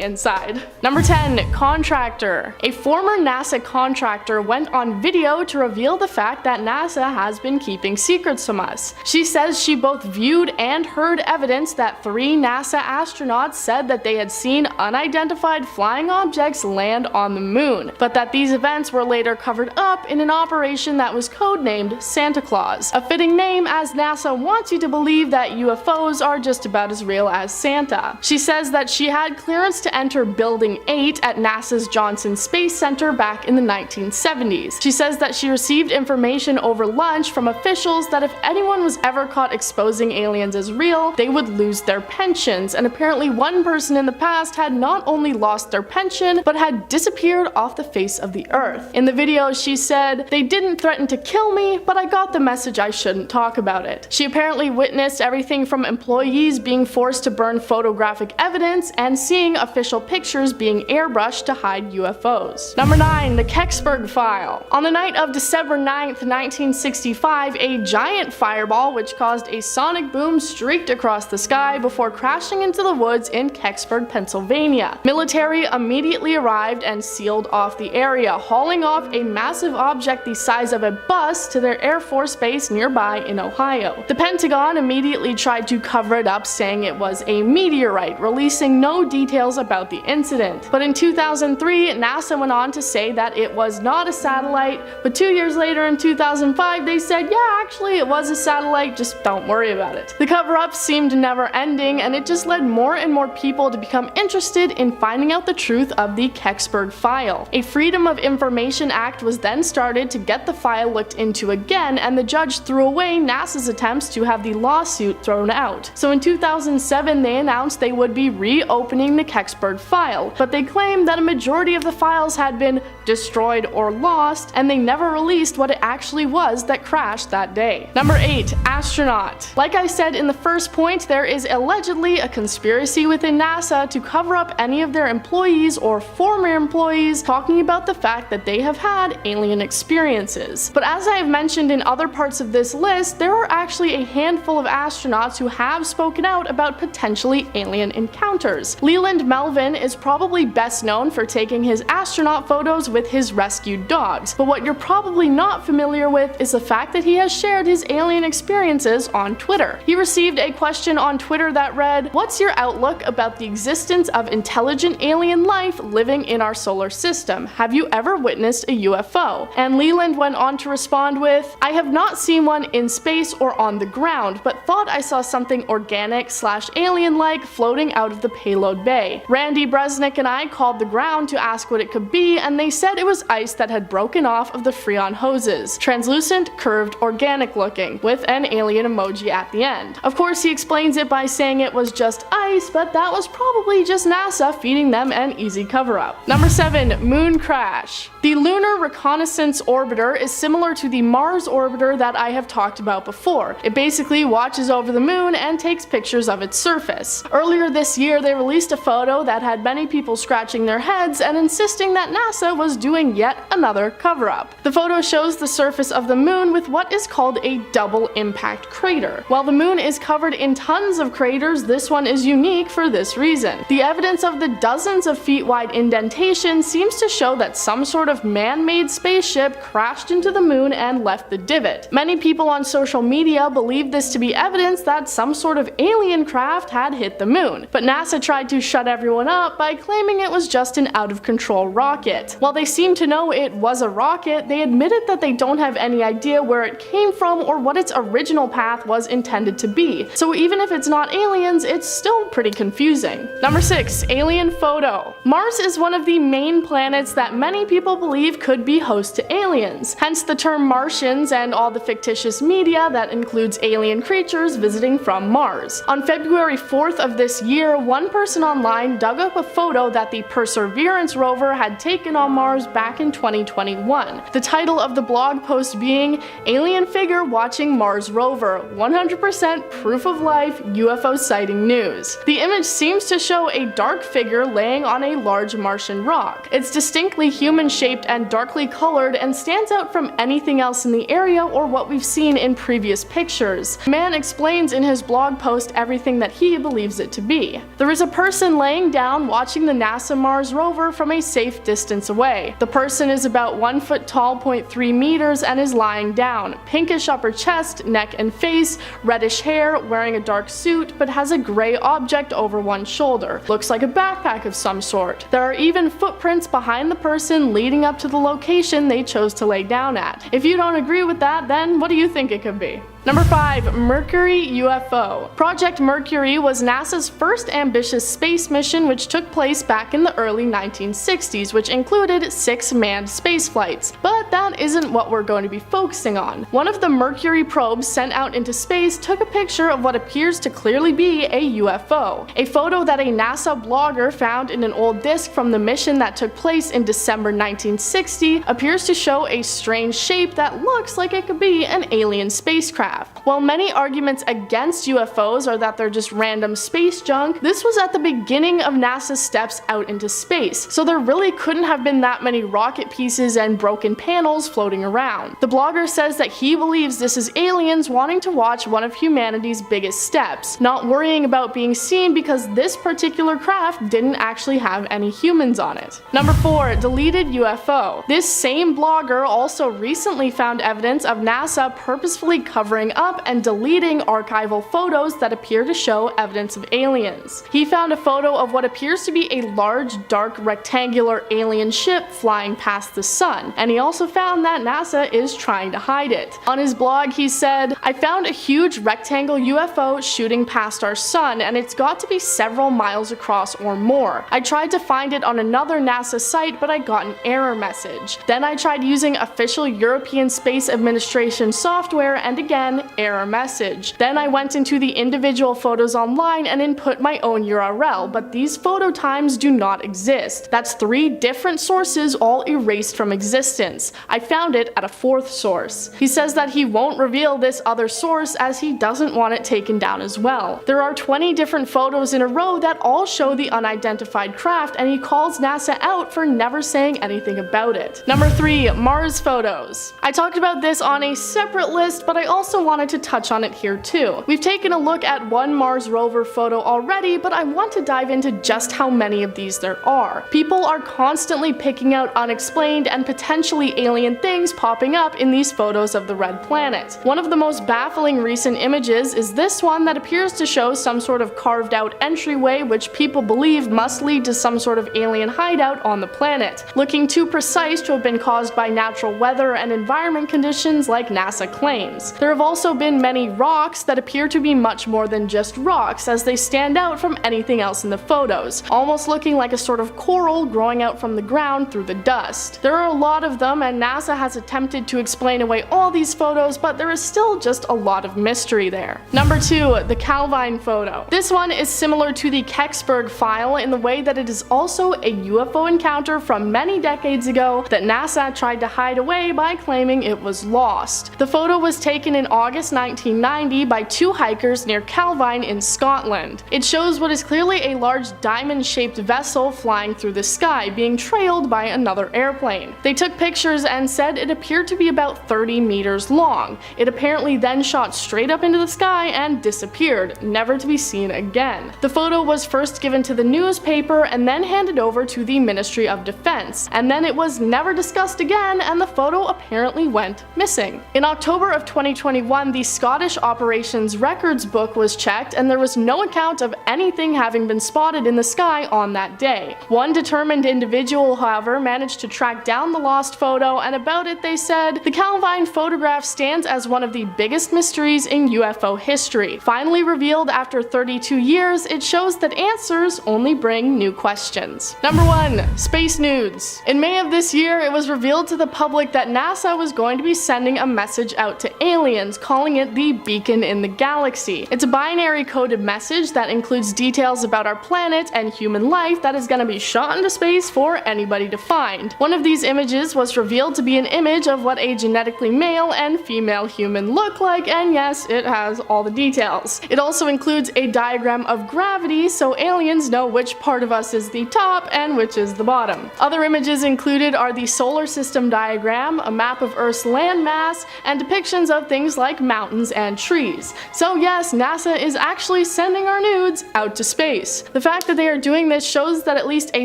inside. Number 10. Contractor. A former NASA contractor went on video to reveal the fact that NASA has been keeping secrets from us. She says she both viewed and heard evidence that 3 NASA astronauts said that they had seen unidentified flying objects land on the moon, but that these events were later covered up in an operation that was codenamed Santa Claus, a fitting name as NASA wants you to believe that UFOs are are just about as real as Santa. She says that she had clearance to enter Building 8 at NASA's Johnson Space Center back in the 1970s. She says that she received information over lunch from officials that if anyone was ever caught exposing aliens as real, they would lose their pensions, and apparently one person in the past had not only lost their pension, but had disappeared off the face of the earth. In the video, she said, "They didn't threaten to kill me, but I got the message I shouldn't talk about it." She apparently witnessed everything from employees being forced to burn photographic evidence and seeing official pictures being airbrushed to hide UFOs. Number 9. The Kecksburg File. On the night of December 9th, 1965, a giant fireball which caused a sonic boom streaked across the sky before crashing into the woods in Kecksburg, Pennsylvania. Military immediately arrived and sealed off the area, hauling off a massive object the size of a bus to their Air Force base nearby in Ohio. The Pentagon immediately tried to cover it up, saying it was a meteorite, releasing no details about the incident. But in 2003, NASA went on to say that it was not a satellite, but 2 years later in 2005, they said, yeah, actually it was a satellite, just don't worry about it. The cover-up seemed never ending, and it just led more and more people to become interested in finding out the truth of the Kecksburg file. A Freedom of Information Act was then started to get the file looked into again, and the judge threw away NASA's attempts to have the lawsuit thrown out. So in 2007, they announced they would be reopening the Kecksburg file, but they claimed that a majority of the files had been destroyed or lost, and they never released what it actually was that crashed that day. Number 8. Astronaut. Like I said in the first point, there is allegedly a conspiracy within NASA to cover up any of their employees or former employees talking about the fact that they have had alien experiences. But as I have mentioned in other parts of this list, there are actually a handful of astronauts who have spoken out about potentially alien encounters. Leland Melvin is probably best known for taking his astronaut photos with his rescued dogs, but what you're probably not familiar with is the fact that he has shared his alien experiences on Twitter. He received a question on Twitter that read, "What's your outlook about the existence of intelligent alien life living in our solar system? Have you ever witnessed a UFO?" And Leland went on to respond with, "I have not seen one in space or on the ground, but thought I saw something organic/alien-like floating out of the payload bay. Randy Bresnick and I called the ground to ask what it could be, and they said it was ice that had broken off of the Freon hoses. Translucent, curved, organic looking, with an alien emoji at the end." Of course, he explains it by saying it was just ice, but that was probably just NASA feeding them an easy cover-up. Number 7. Moon crash. The Lunar Reconnaissance Orbiter is similar to the Mars Orbiter that I have talked about before. It basically watches over the moon and takes pictures of its surface. Earlier this year, they released a photo that had many people scratching their heads and insisting that NASA was doing yet another cover-up. The photo shows the surface of the moon with what is called a double impact crater. While the moon is covered in tons of craters, this one is unique for this reason. The evidence of the dozens of feet wide indentation seems to show that some sort of man-made spaceship crashed into the moon and left the divot. Many people on social media believe this to be evidence that some sort of alien craft had hit the moon, but NASA tried to shut everyone up by claiming it was just an out-of-control rocket. While they seem to know it was a rocket, they admitted that they don't have any idea where it came from or what its original path was intended to be. So even if it's not aliens, it's still pretty confusing. Number 6. Alien photo. Mars is one of the main planets that many people believe could be host to aliens, hence the term Martians and all the fictitious media that includes alien creatures visiting from Mars. On February 4th of this year, one person online dug up a photo that the Perseverance rover had taken on Mars back in 2021. The title of the blog post being, "Alien Figure Watching Mars Rover, 100% Proof of Life UFO Sighting News." The image seems to show a dark figure laying on a large Martian rock. It's distinctly human-shaped and darkly colored and stands out from anything else in the area or what we've seen in previous pictures. The man explains in his blog post everything that he believes it to be. There is a person laying down watching the NASA Mars rover from a safe distance away. The person is about 1 foot tall, 0.3 meters, and is lying down. Pinkish upper chest, neck and face, reddish hair, wearing a dark suit, but has a gray object over one shoulder. Looks like a backpack of some sort. There are even footprints behind the person leading up to the location they chose to lay down at. If you don't agree with that, then what do you think it could be? Number 5. Mercury UFO. Project Mercury was NASA's first ambitious space mission, which took place back in the early 1960s, which included 6 manned space flights. But that isn't what we're going to be focusing on. One of the Mercury probes sent out into space took a picture of what appears to clearly be a UFO. A photo that a NASA blogger found in an old disk from the mission that took place in December 1960 appears to show a strange shape that looks like it could be an alien spacecraft. While many arguments against UFOs are that they're just random space junk, this was at the beginning of NASA's steps out into space, so there really couldn't have been that many rocket pieces and broken panels floating around. The blogger says that he believes this is aliens wanting to watch one of humanity's biggest steps, not worrying about being seen because this particular craft didn't actually have any humans on it. Number 4. Deleted UFO. This same blogger also recently found evidence of NASA purposefully covering up and deleting archival photos that appear to show evidence of aliens. He found a photo of what appears to be a large, dark, rectangular alien ship flying past the sun, and he also found that NASA is trying to hide it. On his blog, he said, "I found a huge rectangle UFO shooting past our sun, and it's got to be several miles across or more. I tried to find it on another NASA site, but I got an error message. Then I tried using official European Space Administration software, and again, error message. Then I went into the individual photos online and input my own URL, but these photo times do not exist. That's 3 different sources all erased from existence. I found it at a 4th source." He says that he won't reveal this other source as he doesn't want it taken down as well. There are 20 different photos in a row that all show the unidentified craft, and he calls NASA out for never saying anything about it. Number 3. Mars photos. I talked about this on a separate list, but I also wanted to touch on it here too. We've taken a look at one Mars rover photo already, but I want to dive into just how many of these there are. People are constantly picking out unexplained and potentially alien things popping up in these photos of the red planet. One of the most baffling recent images is this one that appears to show some sort of carved out entryway which people believe must lead to some sort of alien hideout on the planet, looking too precise to have been caused by natural weather and environment conditions like NASA claims. There have also been many rocks that appear to be much more than just rocks, as they stand out from anything else in the photos, almost looking like a sort of coral growing out from the ground through the dust. There are a lot of them, and NASA has attempted to explain away all these photos, but there is still just a lot of mystery there. Number 2. The Calvine photo. This one is similar to the Kecksburg file in the way that it is also a UFO encounter from many decades ago that NASA tried to hide away by claiming it was lost. The photo was taken in August 1990 by 2 hikers near Calvine in Scotland. It shows what is clearly a large diamond-shaped vessel flying through the sky, being trailed by another airplane. They took pictures and said it appeared to be about 30 meters long. It apparently then shot straight up into the sky and disappeared, never to be seen again. The photo was first given to the newspaper and then handed over to the Ministry of Defense, and then it was never discussed again, and the photo apparently went missing. In October of 2021, the Scottish Operations Records book was checked, and there was no account of anything having been spotted in the sky on that day. One determined individual, however, managed to track down the lost photo, and about it they said, "The Calvine photograph stands as one of the biggest mysteries in UFO history. Finally revealed after 32 years, it shows that answers only bring new questions." Number 1. Space nudes. In May of this year, it was revealed to the public that NASA was going to be sending a message out to aliens, calling it the Beacon in the Galaxy. It's a binary coded message that includes details about our planet and human life that is going to be shot into space for anybody to find. One of these images was revealed to be an image of what a genetically male and female human look like, and yes, it has all the details. It also includes a diagram of gravity so aliens know which part of us is the top and which is the bottom. Other images included are the solar system diagram, a map of Earth's landmass, and depictions of things like mountains and trees. So yes, NASA is actually sending our nudes out to space. The fact that they are doing this shows that at least a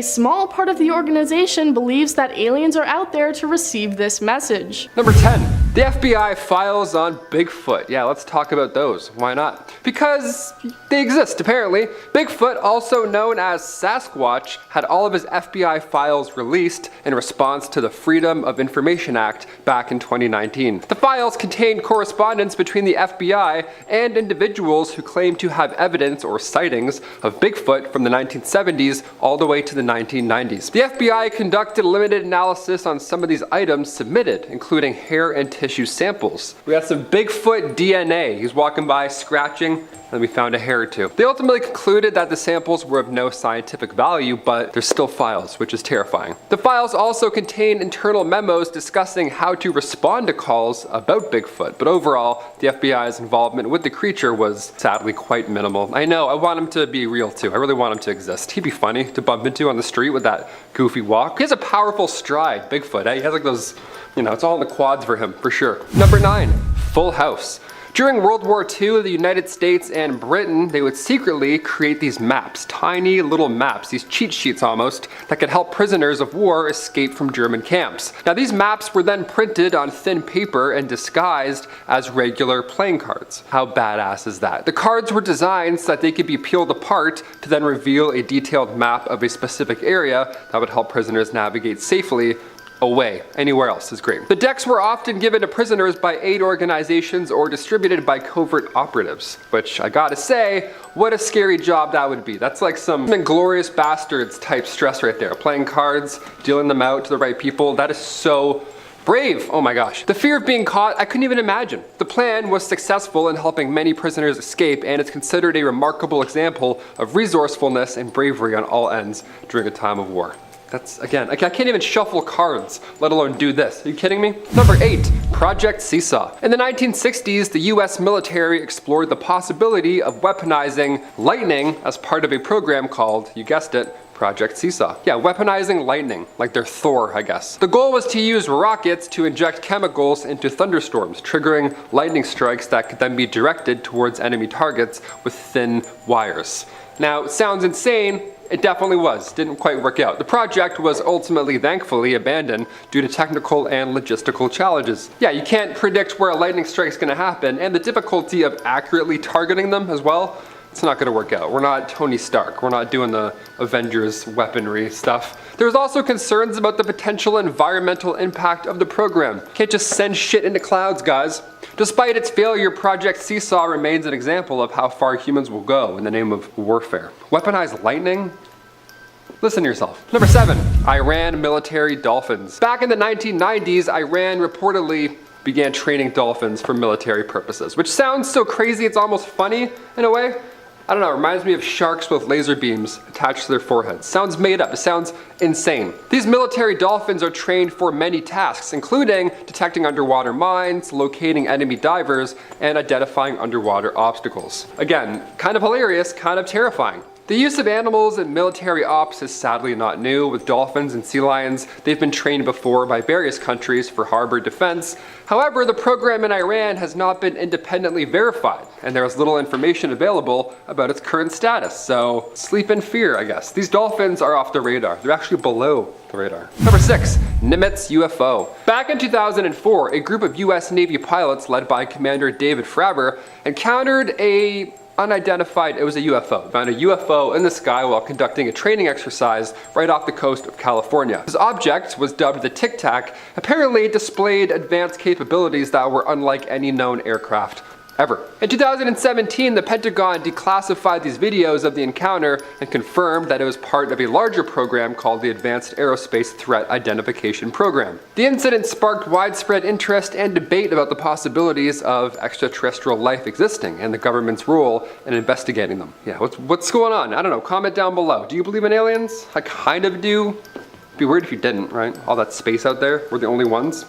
small part of the organization believes that aliens are out there to receive this message. Number 10. The FBI files on Bigfoot. Yeah, let's talk about those. Why not? Because they exist, apparently. Bigfoot, also known as Sasquatch, had all of his FBI files released in response to the Freedom of Information Act back in 2019. The files contained correspondence between the FBI and individuals who claimed to have evidence or sightings of Bigfoot from the 1970s all the way to the 1990s. The FBI conducted a limited analysis on some of these items submitted, including hair and tissue samples. We got some Bigfoot DNA. He's walking by, scratching, and we found a hair or two. They ultimately concluded that the samples were of no scientific value, but they're still files, which is terrifying. The files also contain internal memos discussing how to respond to calls about Bigfoot, but overall, the FBI's involvement with the creature was sadly quite minimal. I know, I want him to be real too. I really want him to exist. He'd be funny to bump into on the street with that goofy walk. He has a powerful stride, Bigfoot. He has like those, it's all in the quads for him, for sure. Number 9, Full House. During World War II, the United States and Britain, they would secretly create these maps, tiny little maps, these cheat sheets almost, that could help prisoners of war escape from German camps. Now these maps were then printed on thin paper and disguised as regular playing cards. How badass is that? The cards were designed so that they could be peeled apart to then reveal a detailed map of a specific area that would help prisoners navigate safely away. Anywhere else is great. The decks were often given to prisoners by aid organizations or distributed by covert operatives, which I gotta say, what a scary job that would be. That's like some Inglourious Bastards type stress right there. Playing cards, dealing them out to the right people. That is so brave. Oh my gosh. The fear of being caught, I couldn't even imagine. The plan was successful in helping many prisoners escape, and it's considered a remarkable example of resourcefulness and bravery on all ends during a time of war. That's, again, I can't even shuffle cards, let alone do this. Are you kidding me? Number 8, Project Seesaw. In the 1960s, the US military explored the possibility of weaponizing lightning as part of a program called, you guessed it, Project Seesaw. Yeah, weaponizing lightning, like they're Thor, I guess. The goal was to use rockets to inject chemicals into thunderstorms, triggering lightning strikes that could then be directed towards enemy targets with thin wires. Now, it sounds insane. It definitely was. Didn't quite work out. The project was ultimately, thankfully, abandoned due to technical and logistical challenges. Yeah, you can't predict where a lightning strike's gonna happen, and the difficulty of accurately targeting them as well. It's not gonna work out. We're not Tony Stark. We're not doing the Avengers weaponry stuff. There was also concerns about the potential environmental impact of the program. Can't just send shit into clouds, guys. Despite its failure, Project Seesaw remains an example of how far humans will go in the name of warfare. Weaponized lightning? Listen to yourself. Number 7, Iran military dolphins. Back in the 1990s, Iran reportedly began training dolphins for military purposes, which sounds so crazy it's almost funny in a way. I don't know, it reminds me of sharks with laser beams attached to their foreheads. Sounds made up, it sounds insane. These military dolphins are trained for many tasks, including detecting underwater mines, locating enemy divers, and identifying underwater obstacles. Again, kind of hilarious, kind of terrifying. The use of animals in military ops is sadly not new. With dolphins and sea lions, they've been trained before by various countries for harbor defense. However, the program in Iran has not been independently verified, and there is little information available about its current status. So, sleep in fear, I guess. These dolphins are off the radar. They're actually below the radar. Number 6, Nimitz UFO. Back in 2004, a group of US Navy pilots led by Commander David Fravor encountered a unidentified, it was a UFO, found a UFO in the sky while conducting a training exercise right off the coast of California. This object was dubbed the Tic Tac, apparently displayed advanced capabilities that were unlike any known aircraft ever. In 2017, the Pentagon declassified these videos of the encounter and confirmed that it was part of a larger program called the Advanced Aerospace Threat Identification Program. The incident sparked widespread interest and debate about the possibilities of extraterrestrial life existing and the government's role in investigating them. Yeah, what's going on? I don't know, comment down below. Do you believe in aliens? I kind of do. It'd be weird if you didn't, right? All that space out there, we're the only ones.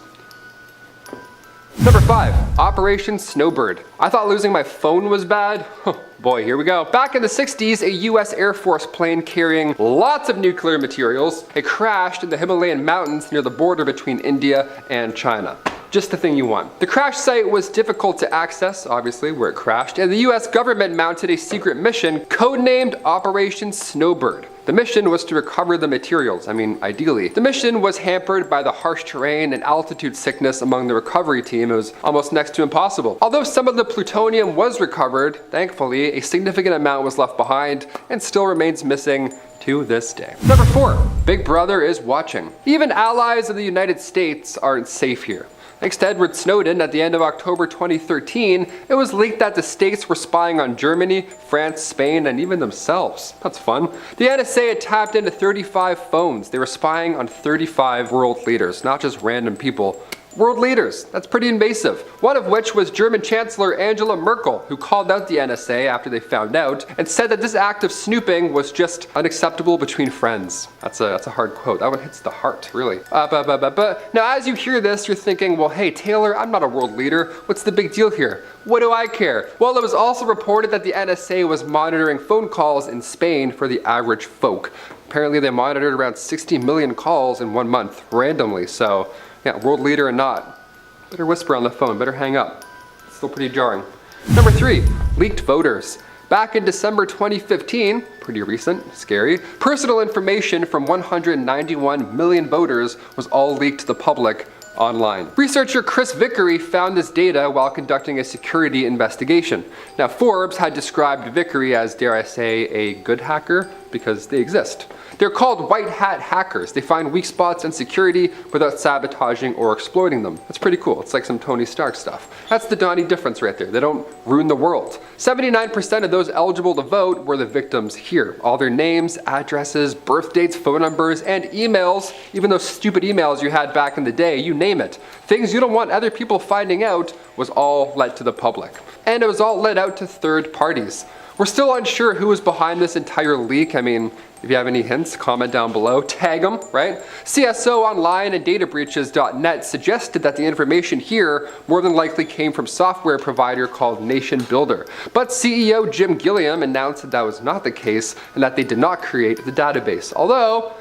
Number 5, Operation Snowbird. I thought losing my phone was bad. Oh boy, here we go. Back in the 60s, a US Air Force plane carrying lots of nuclear materials, it crashed in the Himalayan mountains near the border between India and China. Just the thing you want. The crash site was difficult to access, obviously, where it crashed, and the US government mounted a secret mission codenamed Operation Snowbird. The mission was to recover the materials, ideally. The mission was hampered by the harsh terrain and altitude sickness among the recovery team. It was almost next to impossible. Although some of the plutonium was recovered, thankfully, a significant amount was left behind and still remains missing to this day. Number 4, Big Brother is watching. Even allies of the United States aren't safe here. Thanks to Edward Snowden, at the end of October 2013, it was leaked that the states were spying on Germany, France, Spain, and even themselves. That's fun. The NSA had tapped into 35 phones. They were spying on 35 world leaders, not just random people. World leaders. That's pretty invasive. One of which was German Chancellor Angela Merkel, who called out the NSA after they found out and said that this act of snooping was just unacceptable between friends. That's a hard quote. That one hits the heart, really. Now, as you hear this, you're thinking, well, hey, Taylor, I'm not a world leader. What's the big deal here? What do I care? Well, it was also reported that the NSA was monitoring phone calls in Spain for the average folk. Apparently, they monitored around 60 million calls in 1 month, randomly, so yeah, world leader or not, better whisper on the phone, better hang up. It's still pretty jarring. Number 3, leaked voters. Back in December 2015, pretty recent, scary, personal information from 191 million voters was all leaked to the public online. Researcher Chris Vickery found this data while conducting a security investigation. Now, Forbes had described Vickery as, dare I say, a good hacker, because they exist. They're called white hat hackers. They find weak spots in security without sabotaging or exploiting them. That's pretty cool. It's like some Tony Stark stuff. That's the Donnie difference right there. They don't ruin the world. 79% of those eligible to vote were the victims here. All their names, addresses, birth dates, phone numbers, and emails, even those stupid emails you had back in the day, you name it. Things you don't want other people finding out was all let to the public. And it was all let out to third parties. We're still unsure who was behind this entire leak. If you have any hints, comment down below. Tag them, right? CSO Online and databreaches.net suggested that the information here more than likely came from software provider called Nation Builder. But CEO Jim Gilliam announced that that was not the case and that they did not create the database. Although,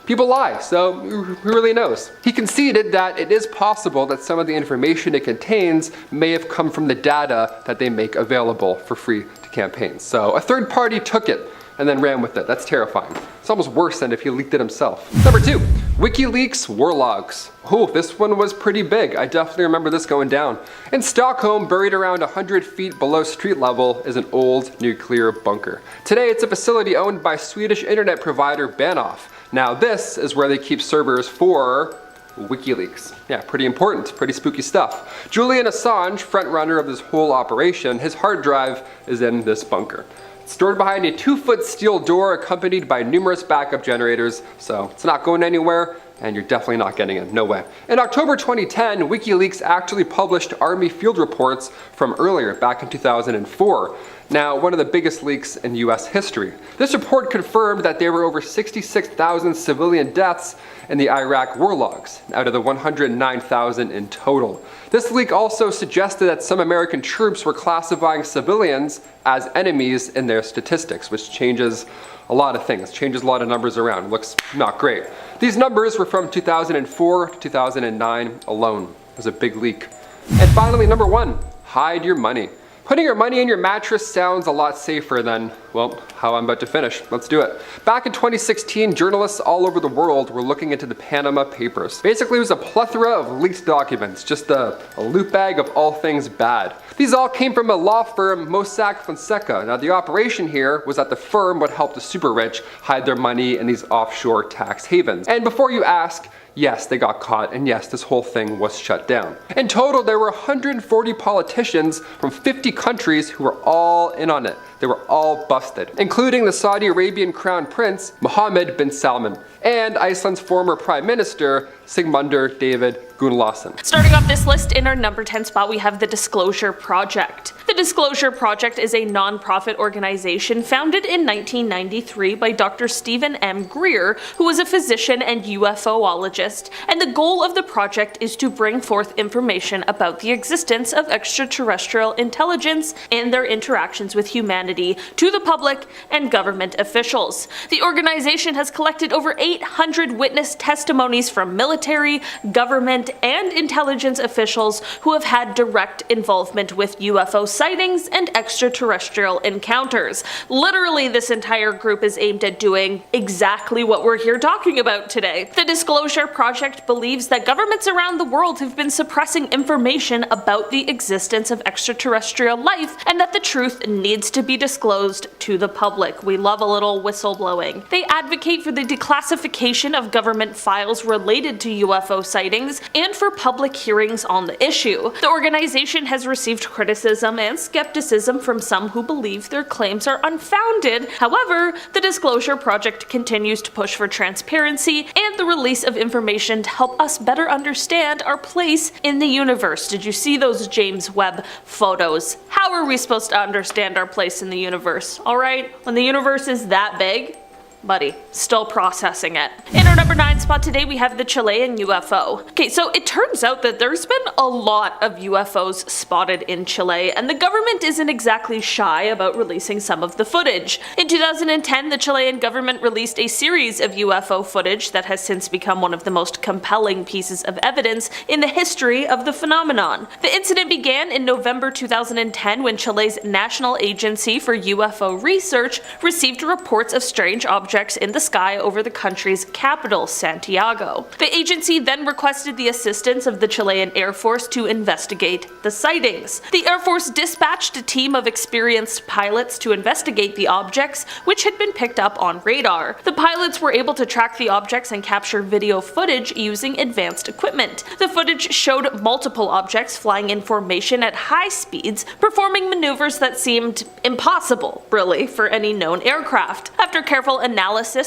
people lie, so who really knows? He conceded that it is possible that some of the information it contains may have come from the data that they make available for free to campaigns. So a third party took it and then ran with it. That's terrifying. It's almost worse than if he leaked it himself. Number 2, WikiLeaks war logs. Oh, this one was pretty big. I definitely remember this going down. In Stockholm, buried around 100 feet below street level, is an old nuclear bunker. Today, it's a facility owned by Swedish internet provider Bahnhof. Now, this is where they keep servers for WikiLeaks. Yeah, pretty important, pretty spooky stuff. Julian Assange, frontrunner of this whole operation, his hard drive is in this bunker. Stored behind a 2-foot steel door accompanied by numerous backup generators, so it's not going anywhere, and you're definitely not getting in, no way. In October 2010, WikiLeaks actually published Army field reports from earlier, back in 2004. Now, one of the biggest leaks in US history. This report confirmed that there were over 66,000 civilian deaths in the Iraq war logs, out of the 109,000 in total. This leak also suggested that some American troops were classifying civilians as enemies in their statistics, which changes a lot of things, changes a lot of numbers around. Looks not great. These numbers were from 2004 to 2009 alone. It was a big leak. And finally, number 1, hide your money. Putting your money in your mattress sounds a lot safer than, well, how I'm about to finish. Let's do it. Back in 2016, journalists all over the world were looking into the Panama Papers. Basically, it was a plethora of leaked documents, just a loot bag of all things bad. These all came from a law firm, Mossack Fonseca. Now, the operation here was that the firm would help the super rich hide their money in these offshore tax havens. And before you ask, yes, they got caught, and yes, this whole thing was shut down. In total, there were 140 politicians from 50 countries who were all in on it. They were all busted, including the Saudi Arabian Crown Prince, Mohammed bin Salman, and Iceland's former Prime Minister, Sigmundur David Gunnlaugsson. Starting off this list, in our number 10 spot, we have the Disclosure Project. The Disclosure Project is a non-profit organization founded in 1993 by Dr. Stephen M. Greer, who was a physician and UFOologist, and the goal of the project is to bring forth information about the existence of extraterrestrial intelligence and their interactions with humanity to the public and government officials. The organization has collected over 800 witness testimonies from military, government, and intelligence officials who have had direct involvement with UFO sightings and extraterrestrial encounters. Literally, this entire group is aimed at doing exactly what we're here talking about today. The Disclosure Project believes that governments around the world have been suppressing information about the existence of extraterrestrial life, and that the truth needs to be disclosed to the public. We love a little whistleblowing. They advocate for the declassification of government files related to UFO sightings and for public hearings on the issue. The organization has received criticism and skepticism from some who believe their claims are unfounded. However, the Disclosure Project continues to push for transparency and the release of information to help us better understand our place in the universe. Did you see those James Webb photos? How are we supposed to understand our place in the universe? Alright, when the universe is that big, buddy, still processing it. In our number 9 spot today, we have the Chilean UFO. Okay, so it turns out that there's been a lot of UFOs spotted in Chile, and the government isn't exactly shy about releasing some of the footage. In 2010, the Chilean government released a series of UFO footage that has since become one of the most compelling pieces of evidence in the history of the phenomenon. The incident began in November 2010 when Chile's National Agency for UFO Research received reports of strange objects in the sky over the country's capital, Santiago. The agency then requested the assistance of the Chilean Air Force to investigate the sightings. The Air Force dispatched a team of experienced pilots to investigate the objects, which had been picked up on radar. The pilots were able to track the objects and capture video footage using advanced equipment. The footage showed multiple objects flying in formation at high speeds, performing maneuvers that seemed impossible, really, for any known aircraft. After careful analysis,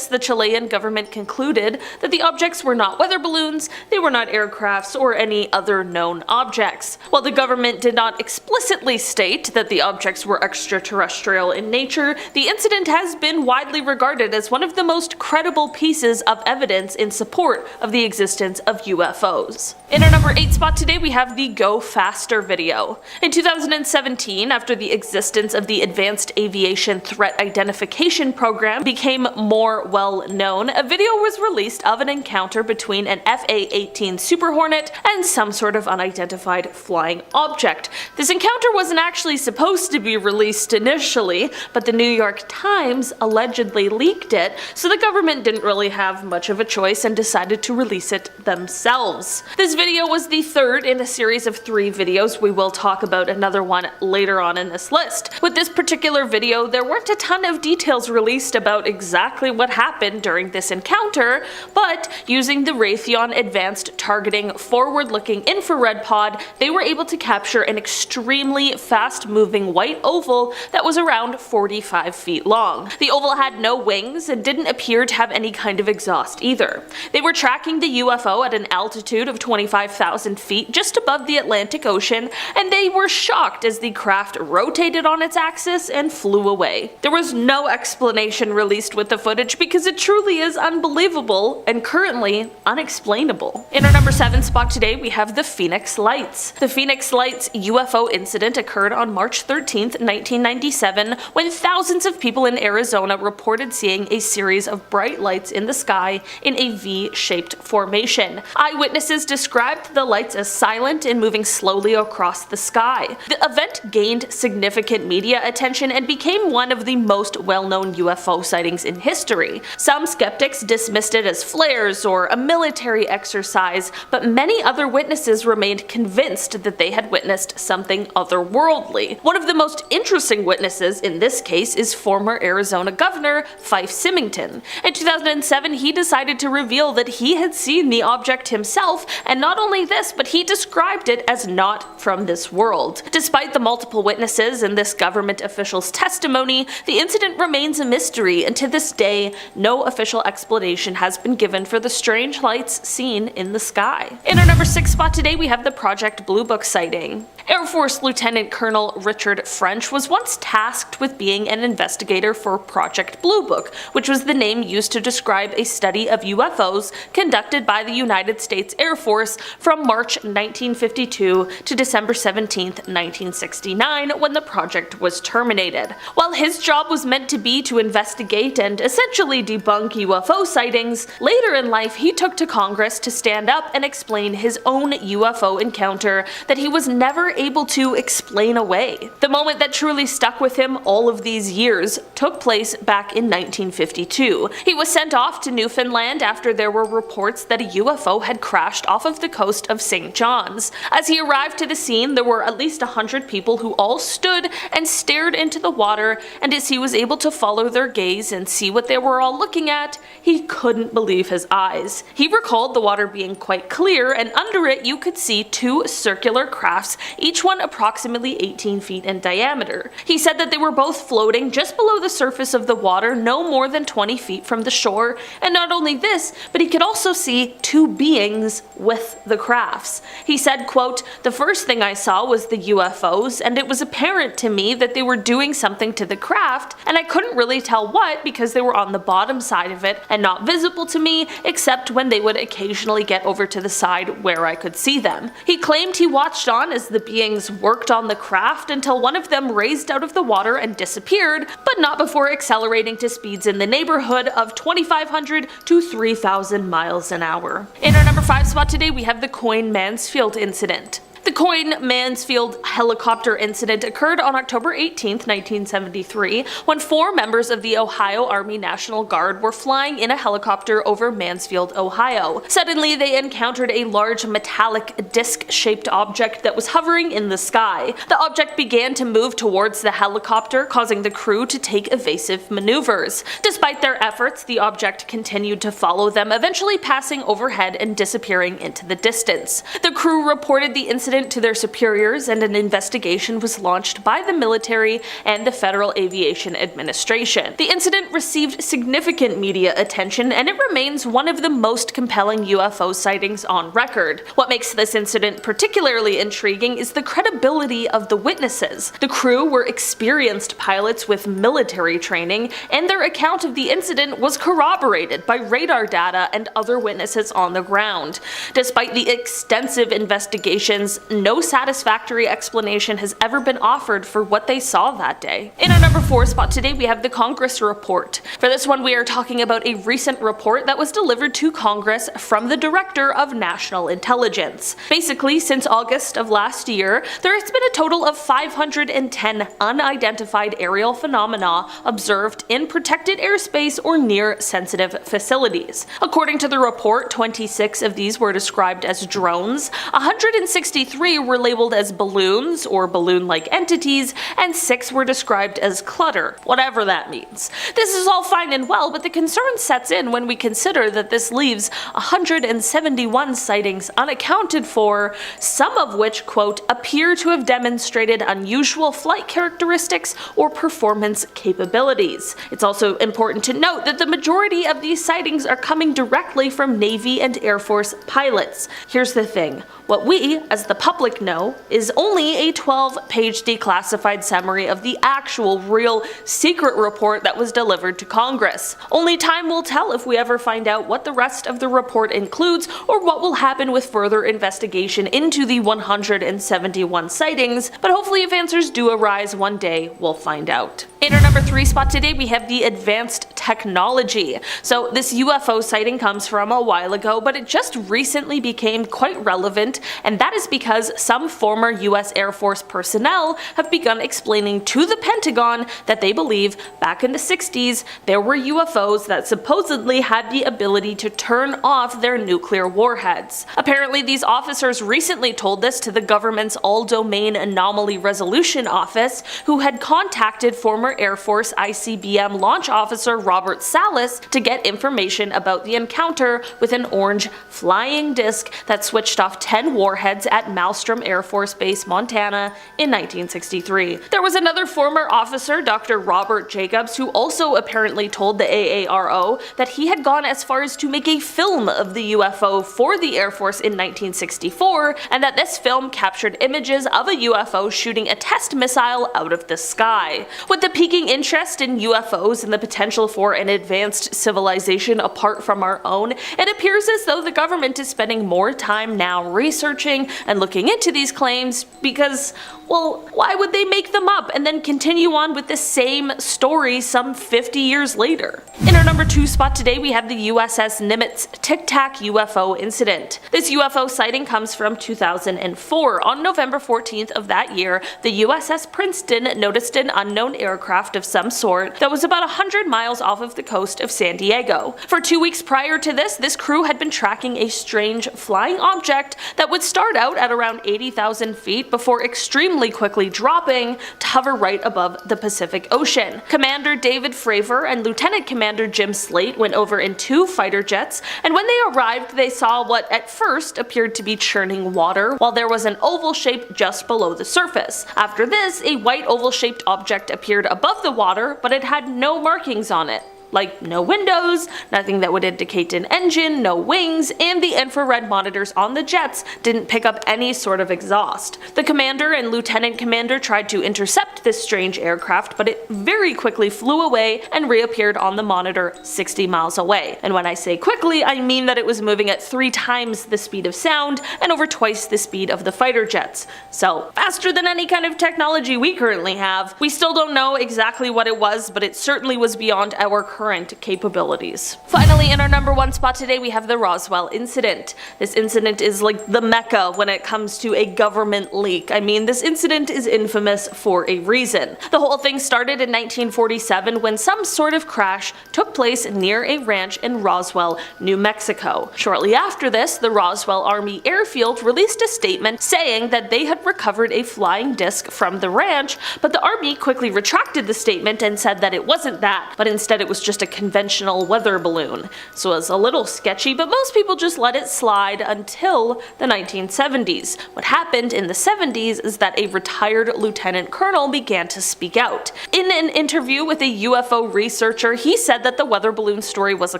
the Chilean government concluded that the objects were not weather balloons, they were not aircrafts, or any other known objects. While the government did not explicitly state that the objects were extraterrestrial in nature, the incident has been widely regarded as one of the most credible pieces of evidence in support of the existence of UFOs. In our number 8 spot today, we have the Go Faster video. In 2017, after the existence of the Advanced Aviation Threat Identification Program became more well known, a video was released of an encounter between an FA-18 Super Hornet and some sort of unidentified flying object. This encounter wasn't actually supposed to be released initially, but the New York Times allegedly leaked it, so the government didn't really have much of a choice and decided to release it themselves. This video was the third in a series of 3 videos. We will talk about another one later on in this list. With this particular video, there weren't a ton of details released about exactly what happened during this encounter, but using the Raytheon Advanced Targeting Forward-Looking Infrared Pod, they were able to capture an extremely fast-moving white oval that was around 45 feet long. The oval had no wings and didn't appear to have any kind of exhaust either. They were tracking the UFO at an altitude of 25,000 feet just above the Atlantic Ocean, and they were shocked as the craft rotated on its axis and flew away. There was no explanation released with the footage because it truly is unbelievable and currently unexplainable. In our number 7 spot today, we have the Phoenix Lights. The Phoenix Lights UFO incident occurred on March 13th, 1997, when thousands of people in Arizona reported seeing a series of bright lights in the sky in a V-shaped formation. Eyewitnesses described the lights as silent and moving slowly across the sky. The event gained significant media attention and became one of the most well-known UFO sightings in history. Some skeptics dismissed it as flares or a military exercise, but many other witnesses remained convinced that they had witnessed something otherworldly. One of the most interesting witnesses in this case is former Arizona Governor Fife Symington. In 2007, he decided to reveal that he had seen the object himself, and not only this, but he described it as not from this world. Despite the multiple witnesses and this government official's testimony, the incident remains a mystery, and to this day, no official explanation has been given for the strange lights seen in the sky. In our number 6 spot today, we have the Project Blue Book sighting. Air Force Lieutenant Colonel Richard French was once tasked with being an investigator for Project Blue Book, which was the name used to describe a study of UFOs conducted by the United States Air Force from March 1952 to December 17, 1969, when the project was terminated. While his job was meant to be to investigate and essentially debunk UFO sightings, later in life he took to Congress to stand up and explain his own UFO encounter that he was never able to explain away. The moment that truly stuck with him all of these years took place back in 1952. He was sent off to Newfoundland after there were reports that a UFO had crashed off of the coast of St. John's. As he arrived to the scene, there were at least 100 people who all stood and stared into the water, and as he was able to follow their gaze and see what they were all looking at, he couldn't believe his eyes. He recalled the water being quite clear, and under it you could see two circular crafts, each one approximately 18 feet in diameter. He said that they were both floating just below the surface of the water, no more than 20 feet from the shore, and not only this, but he could also see two beings with the crafts. He said, quote, "The first thing I saw was the UFOs, and it was apparent to me that they were doing something to the craft, and I couldn't really tell what because they were on the bottom side of it and not visible to me except when they would occasionally get over to the side where I could see them." He claimed he watched on as the beings worked on the craft until one of them raised out of the water and disappeared, but not before accelerating to speeds in the neighborhood of 2,500 to 3,000 miles an hour. In our number 5 spot today, we have the Coyne Mansfield incident. The Coyne Mansfield helicopter incident occurred on October 18, 1973, when 4 members of the Ohio Army National Guard were flying in a helicopter over Mansfield, Ohio. Suddenly, they encountered a large metallic disc-shaped object that was hovering in the sky. The object began to move towards the helicopter, causing the crew to take evasive maneuvers. Despite their efforts, the object continued to follow them, eventually passing overhead and disappearing into the distance. The crew reported the incident to their superiors, and an investigation was launched by the military and the Federal Aviation Administration. The incident received significant media attention, and it remains one of the most compelling UFO sightings on record. What makes this incident particularly intriguing is the credibility of the witnesses. The crew were experienced pilots with military training, and their account of the incident was corroborated by radar data and other witnesses on the ground. Despite the extensive investigations, no satisfactory explanation has ever been offered for what they saw that day. In our number 4 spot today, we have the Congress report. For this one, we are talking about a recent report that was delivered to Congress from the Director of National Intelligence. Basically, since August of last year, there has been a total of 510 unidentified aerial phenomena observed in protected airspace or near sensitive facilities. According to the report, 26 of these were described as drones, 163 were labeled as balloons or balloon-like entities, and 6 were described as clutter, whatever that means. This is all fine and well, but the concern sets in when we consider that this leaves 171 sightings unaccounted for, some of which, quote, appear to have demonstrated unusual flight characteristics or performance capabilities. It's also important to note that the majority of these sightings are coming directly from Navy and Air Force pilots. Here's the thing. What we, as the public, know is only a 12-page declassified summary of the actual, real, secret report that was delivered to Congress. Only time will tell if we ever find out what the rest of the report includes or what will happen with further investigation into the 171 sightings, but hopefully if answers do arise one day, we'll find out. In our number 3 spot today, we have the advanced technology. So this UFO sighting comes from a while ago, but it just recently became quite relevant, and that is because some former US Air Force personnel have begun explaining to the Pentagon that they believe back in the 60s there were UFOs that supposedly had the ability to turn off their nuclear warheads. Apparently these officers recently told this to the government's All-Domain Anomaly Resolution Office, who had contacted former Air Force ICBM launch officer Robert Salas to get information about the encounter with an orange flying disc that switched off 10 warheads at Malmstrom Air Force Base, Montana in 1963. There was another former officer, Dr. Robert Jacobs, who also apparently told the AARO that he had gone as far as to make a film of the UFO for the Air Force in 1964, and that this film captured images of a UFO shooting a test missile out of the sky. With the piquing interest in UFOs and the potential for an advanced civilization apart from our own, it appears as though the government is spending more time now researching and looking into these claims because, well, why would they make them up and then continue on with the same story some 50 years later? In our number 2 spot today, we have the USS Nimitz Tic Tac UFO incident. This UFO sighting comes from 2004. On November 14th of that year, the USS Princeton noticed an unknown aircraft of some sort that was about 100 miles off of the coast of San Diego. For 2 weeks prior to this crew had been tracking a strange flying object that would start out at around 80,000 feet before extremely quickly dropping to hover right above the Pacific Ocean. Commander David Fravor and Lieutenant Commander Jim Slate went over in 2 fighter jets, and when they arrived they saw what at first appeared to be churning water while there was an oval shape just below the surface. After this, a white oval shaped object appeared above the water, but it had no markings on it. Like no windows, nothing that would indicate an engine, no wings, and the infrared monitors on the jets didn't pick up any sort of exhaust. The commander and lieutenant commander tried to intercept this strange aircraft, but it very quickly flew away and reappeared on the monitor 60 miles away. And when I say quickly, I mean that it was moving at 3 times the speed of sound and over twice the speed of the fighter jets. So faster than any kind of technology we currently have. We still don't know exactly what it was, but it certainly was beyond our current capabilities. Finally, in our number 1 spot today, we have the Roswell incident. This incident is like the mecca when it comes to a government leak. I mean, this incident is infamous for a reason. The whole thing started in 1947 when some sort of crash took place near a ranch in Roswell, New Mexico. Shortly after this, the Roswell Army Airfield released a statement saying that they had recovered a flying disc from the ranch, but the Army quickly retracted the statement and said that it wasn't that, but instead it was just a conventional weather balloon. So it was a little sketchy, but most people just let it slide until the 1970s. What happened in the 70s is that a retired lieutenant colonel began to speak out. In an interview with a UFO researcher, he said that the weather balloon story was a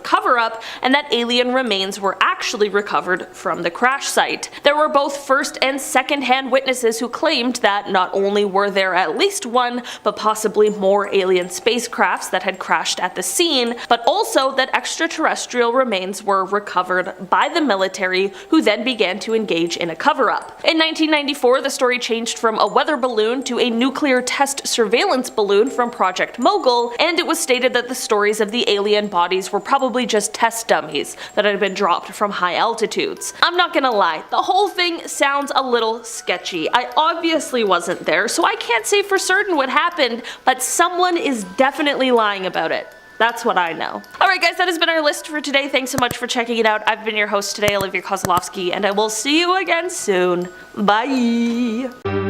cover-up and that alien remains were actually recovered from the crash site. There were both first and second-hand witnesses who claimed that not only were there at least one, but possibly more alien spacecrafts that had crashed at the scene, but also that extraterrestrial remains were recovered by the military, who then began to engage in a cover-up. In 1994, the story changed from a weather balloon to a nuclear test surveillance balloon from Project Mogul, and it was stated that the stories of the alien bodies were probably just test dummies that had been dropped from high altitudes. I'm not gonna lie, the whole thing sounds a little sketchy. I obviously wasn't there, so I can't say for certain what happened, but someone is definitely lying about it. That's what I know. Alright guys, that has been our list for today. Thanks so much for checking it out. I've been your host today, Olivia Kozlowski, and I will see you again soon. Bye!